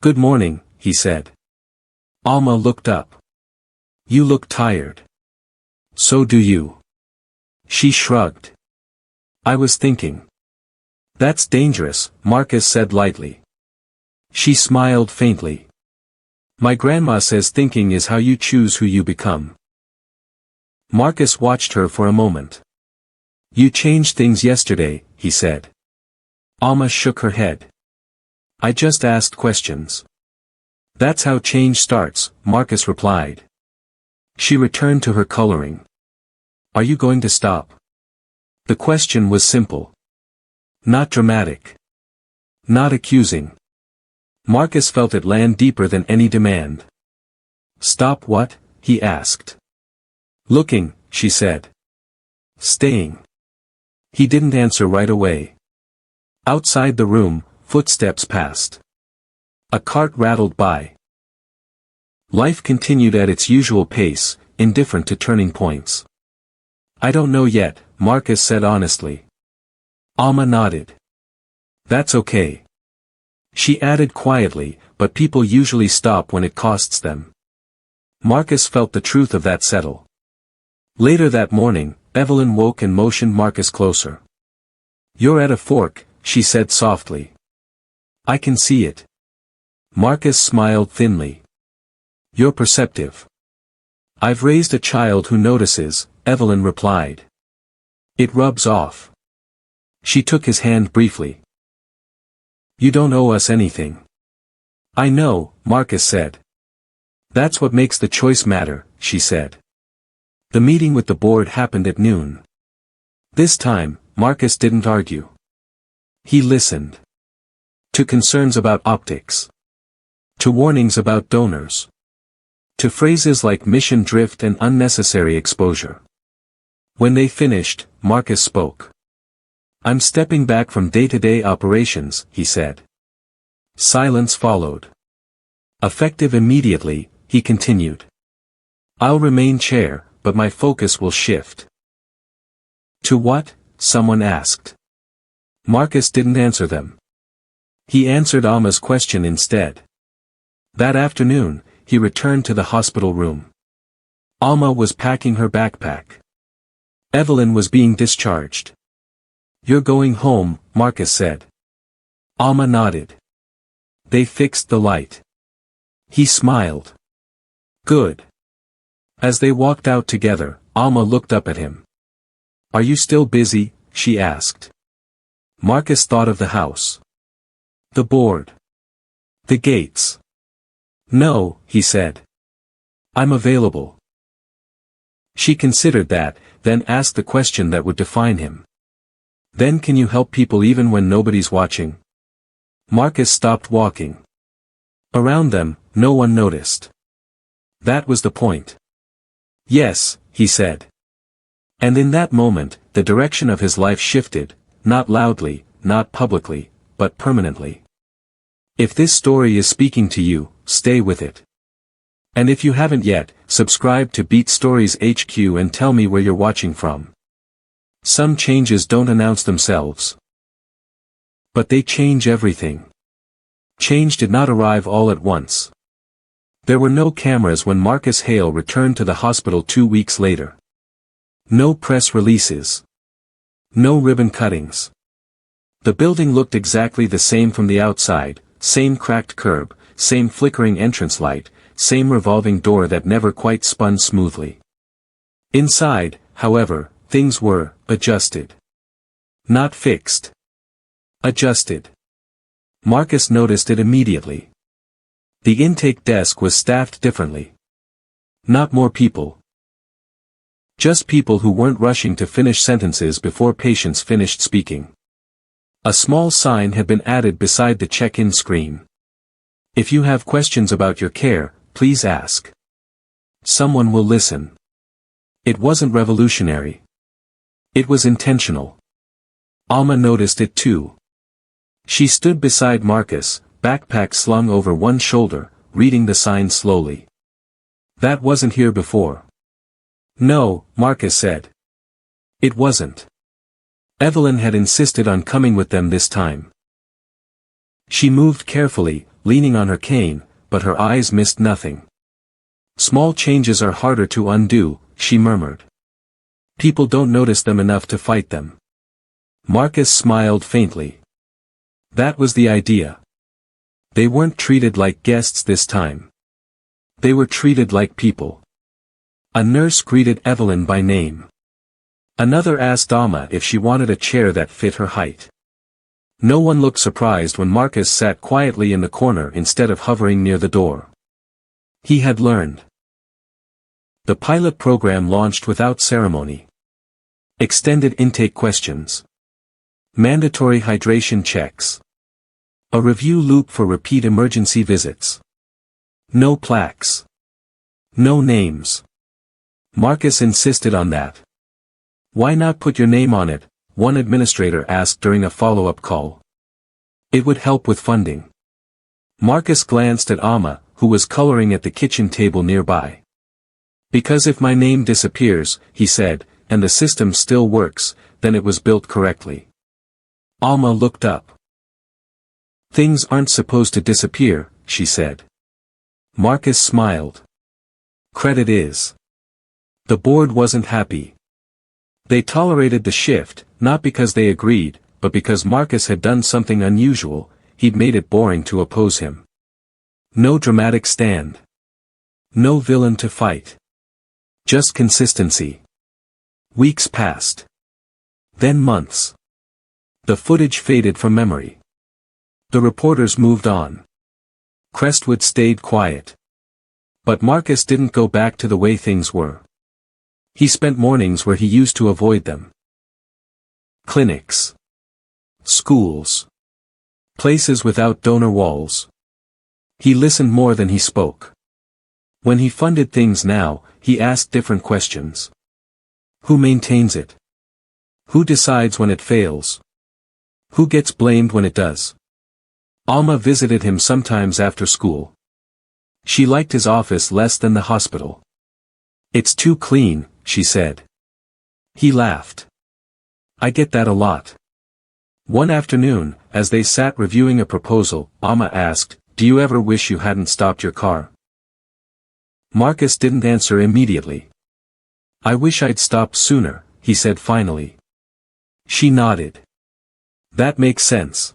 "Good morning," he said. Alma looked up. "You look tired." "So do you." She shrugged. I was thinking. That's dangerous, Marcus said lightly. She smiled faintly. My grandma says thinking is how you choose who you become. Marcus watched her for a moment. You changed things yesterday, he said. Alma shook her head. I just asked questions. That's how change starts, Marcus replied. She returned to her coloring. Are you going to stop? The question was simple. Not dramatic. Not accusing. Marcus felt it land deeper than any demand. Stop what? He asked. Looking, she said. Staying. He didn't answer right away. Outside the room, footsteps passed. A cart rattled by. Life continued at its usual pace, indifferent to turning points. I don't know yet, Marcus said honestly. Alma nodded. That's okay. She added quietly, but people usually stop when it costs them. Marcus felt the truth of that settle. Later that morning, Evelyn woke and motioned Marcus closer. You're at a fork, she said softly. I can see it. Marcus smiled thinly. You're perceptive. I've raised a child who notices, Evelyn replied. It rubs off. She took his hand briefly. You don't owe us anything. I know, Marcus said. That's what makes the choice matter, she said. The meeting with the board happened at noon. This time, Marcus didn't argue. He listened. To concerns about optics. To warnings about donors. To phrases like mission drift and unnecessary exposure. When they finished, Marcus spoke. I'm stepping back from day-to-day operations, he said. Silence followed. Effective immediately, he continued. I'll remain chair, but my focus will shift. To what? Someone asked. Marcus didn't answer them. He answered Alma's question instead. That afternoon, he returned to the hospital room. Alma was packing her backpack. Evelyn was being discharged. You're going home, Marcus said. Alma nodded. They fixed the light. He smiled. Good. As they walked out together, Alma looked up at him. Are you still busy? She asked. Marcus thought of the house. The board. The gates. No, he said. I'm available. She considered that, then asked the question that would define him. Then can you help people even when nobody's watching? Marcus stopped walking. Around them, no one noticed. That was the point. Yes, he said. And in that moment, the direction of his life shifted, not loudly, not publicly, but permanently. If this story is speaking to you, stay with it. And if you haven't yet, subscribe to Beat Stories HQ and tell me where you're watching from. Some changes don't announce themselves. But they change everything. Change did not arrive all at once. There were no cameras when Marcus Hale returned to the hospital 2 weeks later. No press releases. No ribbon cuttings. The building looked exactly the same from the outside, same cracked curb, same flickering entrance light, same revolving door that never quite spun smoothly. Inside, however, things were adjusted. Not fixed. Adjusted. Marcus noticed it immediately. The intake desk was staffed differently. Not more people. Just people who weren't rushing to finish sentences before patients finished speaking. A small sign had been added beside the check-in screen. If you have questions about your care, please ask. Someone will listen. It wasn't revolutionary. It was intentional. Alma noticed it too. She stood beside Marcus, backpack slung over one shoulder, reading the sign slowly. That wasn't here before. No, Marcus said. It wasn't. Evelyn had insisted on coming with them this time. She moved carefully, leaning on her cane, but her eyes missed nothing. Small changes are harder to undo, she murmured. People don't notice them enough to fight them. Marcus smiled faintly. That was the idea. They weren't treated like guests this time. They were treated like people. A nurse greeted Evelyn by name. Another asked Alma if she wanted a chair that fit her height. No one looked surprised when Marcus sat quietly in the corner instead of hovering near the door. He had learned. The pilot program launched without ceremony. Extended intake questions. Mandatory hydration checks. A review loop for repeat emergency visits. No plaques. No names. Marcus insisted on that. Why not put your name on it? One administrator asked during a follow-up call. It would help with funding. Marcus glanced at Alma, who was coloring at the kitchen table nearby. Because if my name disappears, he said, and the system still works, then it was built correctly. Alma looked up. Things aren't supposed to disappear, she said. Marcus smiled. Credit is. The board wasn't happy. They tolerated the shift, not because they agreed, but because Marcus had done something unusual. He'd made it boring to oppose him. No dramatic stand. No villain to fight. Just consistency. Weeks passed. Then months. The footage faded from memory. The reporters moved on. Crestwood stayed quiet. But Marcus didn't go back to the way things were. He spent mornings where he used to avoid them. Clinics. Schools. Places without donor walls. He listened more than he spoke. When he funded things now, he asked different questions. Who maintains it? Who decides when it fails? Who gets blamed when it does? Alma visited him sometimes after school. She liked his office less than the hospital. It's too clean, she said. He laughed. I get that a lot. One afternoon, as they sat reviewing a proposal, Alma asked, "Do you ever wish you hadn't stopped your car?" Marcus didn't answer immediately. I wish I'd stopped sooner, he said finally. She nodded. That makes sense.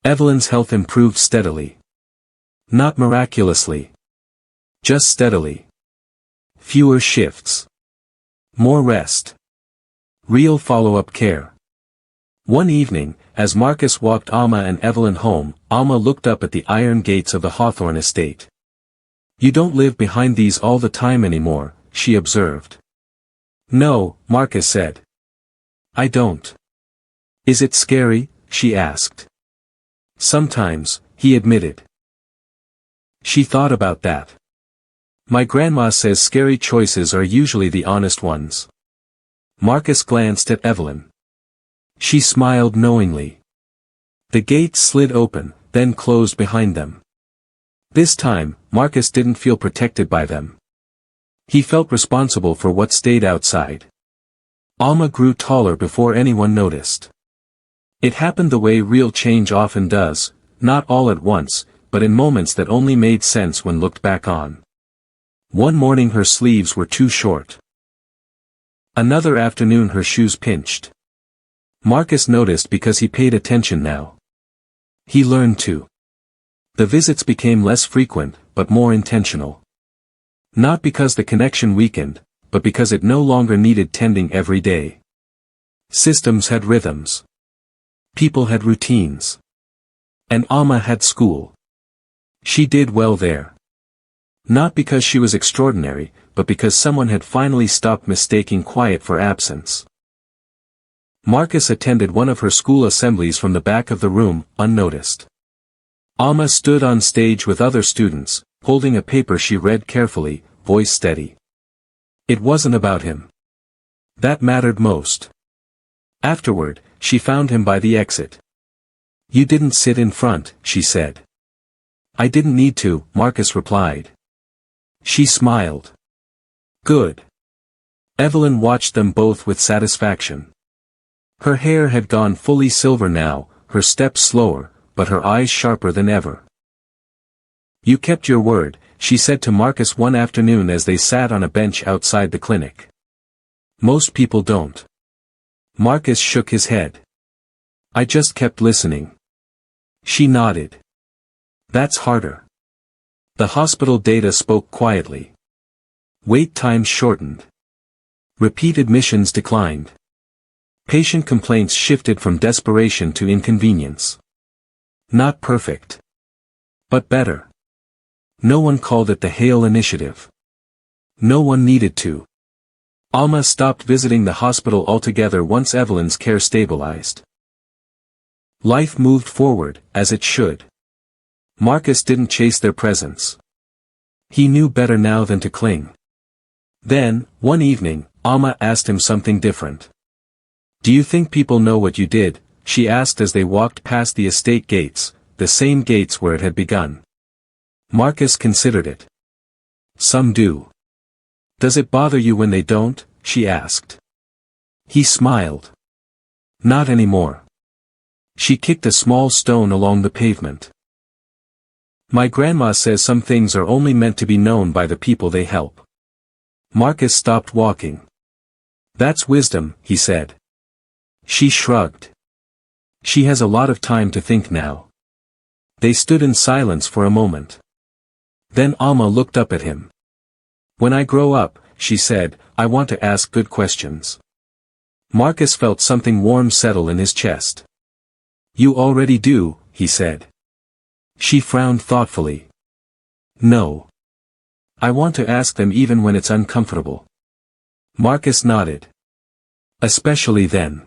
Evelyn's health improved steadily. Not miraculously. Just steadily. Fewer shifts. More rest. Real follow-up care. One evening, as Marcus walked Alma and Evelyn home, Alma looked up at the iron gates of the Hawthorne estate. You don't live behind these all the time anymore, she observed. No, Marcus said. I don't. Is it scary? She asked. Sometimes, he admitted. She thought about that. My grandma says scary choices are usually the honest ones. Marcus glanced at Evelyn. She smiled knowingly. The gates slid open, then closed behind them. This time, Marcus didn't feel protected by them. He felt responsible for what stayed outside. Alma grew taller before anyone noticed. It happened the way real change often does, not all at once, but in moments that only made sense when looked back on. One morning her sleeves were too short. Another afternoon her shoes pinched. Marcus noticed because he paid attention now. He learned to. The visits became less frequent, but more intentional. Not because the connection weakened, but because it no longer needed tending every day. Systems had rhythms. People had routines. And Alma had school. She did well there. Not because she was extraordinary, but because someone had finally stopped mistaking quiet for absence. Marcus attended one of her school assemblies from the back of the room, unnoticed. Alma stood on stage with other students, holding a paper she read carefully, voice steady. It wasn't about him. That mattered most. Afterward, she found him by the exit. You didn't sit in front, she said. I didn't need to, Marcus replied. She smiled. Good. Evelyn watched them both with satisfaction. Her hair had gone fully silver now, her steps slower, but her eyes sharper than ever. You kept your word, she said to Marcus one afternoon as they sat on a bench outside the clinic. Most people don't. Marcus shook his head. I just kept listening. She nodded. That's harder. The hospital data spoke quietly. Wait times shortened. Repeat admissions declined. Patient complaints shifted from desperation to inconvenience. Not perfect. But better. No one called it the Hale Initiative. No one needed to. Alma stopped visiting the hospital altogether once Evelyn's care stabilized. Life moved forward, as it should. Marcus didn't chase their presence. He knew better now than to cling. Then, one evening, Alma asked him something different. Do you think people know what you did? She asked as they walked past the estate gates, the same gates where it had begun. Marcus considered it. Some do. Does it bother you when they don't? She asked. He smiled. Not anymore. She kicked a small stone along the pavement. My grandma says some things are only meant to be known by the people they help. Marcus stopped walking. That's wisdom, he said. She shrugged. She has a lot of time to think now. They stood in silence for a moment. Then Alma looked up at him. When I grow up, she said, I want to ask good questions. Marcus felt something warm settle in his chest. You already do, he said. She frowned thoughtfully. No. I want to ask them even when it's uncomfortable. Marcus nodded. Especially then.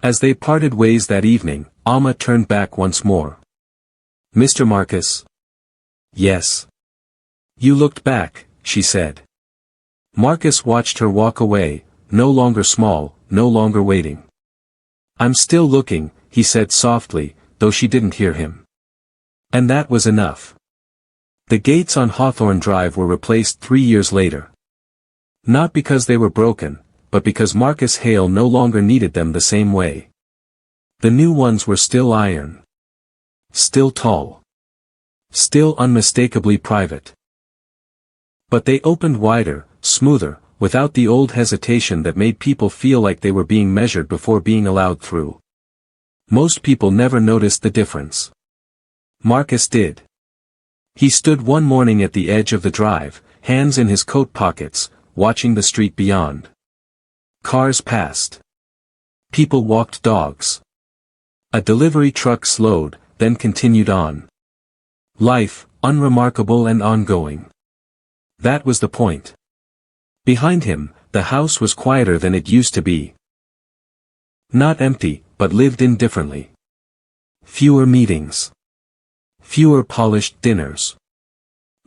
As they parted ways that evening, Alma turned back once more. Mr. Marcus? Yes. You looked back, she said. Marcus watched her walk away, no longer small, no longer waiting. I'm still looking, he said softly, though she didn't hear him. And that was enough. The gates on Hawthorne Drive were replaced 3 years later. Not because they were broken, but because Marcus Hale no longer needed them the same way. The new ones were still iron. Still tall. Still unmistakably private. But they opened wider, smoother, without the old hesitation that made people feel like they were being measured before being allowed through. Most people never noticed the difference. Marcus did. He stood one morning at the edge of the drive, hands in his coat pockets, watching the street beyond. Cars passed. People walked dogs. A delivery truck slowed, then continued on. Life, unremarkable and ongoing. That was the point. Behind him, the house was quieter than it used to be. Not empty, but lived in differently. Fewer meetings. Fewer polished dinners.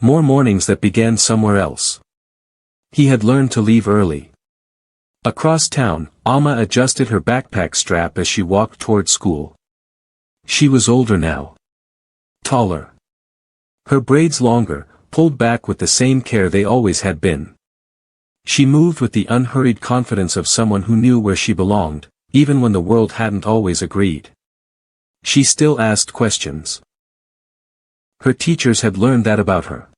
More mornings that began somewhere else. He had learned to leave early. Across town, Alma adjusted her backpack strap as she walked toward school. She was older now. Taller. Her braids longer, pulled back with the same care they always had been. She moved with the unhurried confidence of someone who knew where she belonged, even when the world hadn't always agreed. She still asked questions. Her teachers had learned that about her.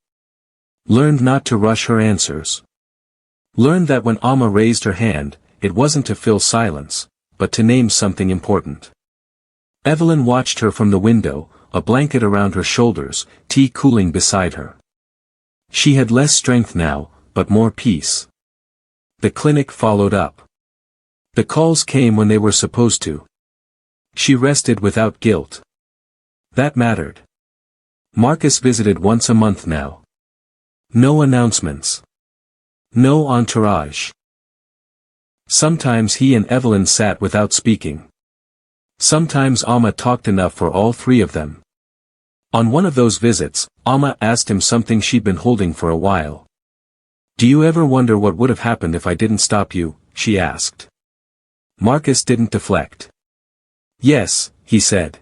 Learned not to rush her answers. Learned that when Alma raised her hand, it wasn't to fill silence, but to name something important. Evelyn watched her from the window, a blanket around her shoulders, tea cooling beside her. She had less strength now, but more peace. The clinic followed up. The calls came when they were supposed to. She rested without guilt. That mattered. Marcus visited once a month now. No announcements. No entourage. Sometimes he and Evelyn sat without speaking. Sometimes Alma talked enough for all three of them. On one of those visits, Alma asked him something she'd been holding for a while. Do you ever wonder what would have happened if I didn't stop you? She asked. Marcus didn't deflect. Yes, he said.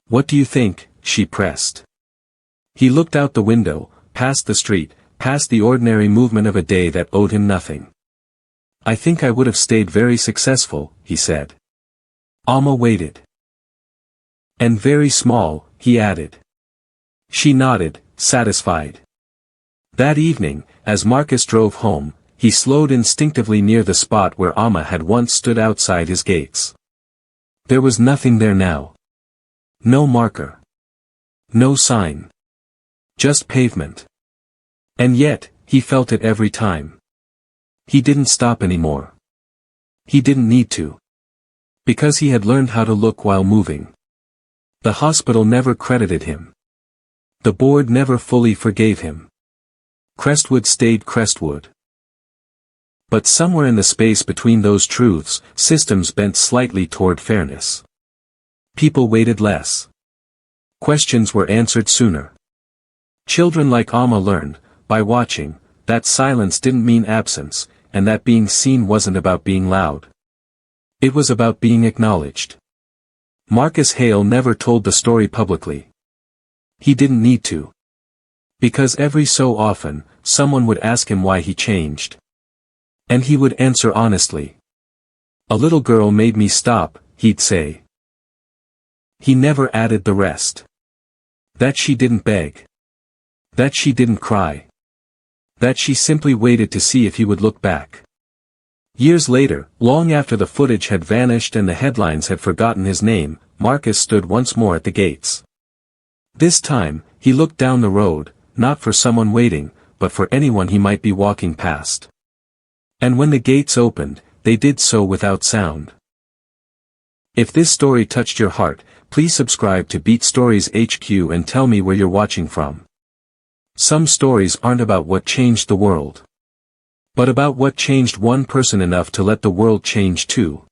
What do you think? She pressed. He looked out the window, past the street, past the ordinary movement of a day that owed him nothing. I think I would have stayed very successful, he said. Alma waited. And very small, he added. She nodded, satisfied. That evening, as Marcus drove home, he slowed instinctively near the spot where Amma had once stood outside his gates. There was nothing there now. No marker. No sign. Just pavement. And yet, he felt it every time. He didn't stop anymore. He didn't need to. Because he had learned how to look while moving. The hospital never credited him. The board never fully forgave him. Crestwood stayed Crestwood. But somewhere in the space between those truths, systems bent slightly toward fairness. People waited less. Questions were answered sooner. Children like Amma learned, by watching, that silence didn't mean absence, and that being seen wasn't about being loud. It was about being acknowledged. Marcus Hale never told the story publicly. He didn't need to. Because every so often, someone would ask him why he changed. And he would answer honestly. A little girl made me stop, he'd say. He never added the rest. That she didn't beg. That she didn't cry. That she simply waited to see if he would look back. Years later, long after the footage had vanished and the headlines had forgotten his name, Marcus stood once more at the gates. This time, he looked down the road, not for someone waiting, but for anyone he might be walking past. And when the gates opened, they did so without sound. If this story touched your heart, please subscribe to Beat Stories HQ and tell me where you're watching from. Some stories aren't about what changed the world, but about what changed one person enough to let the world change too.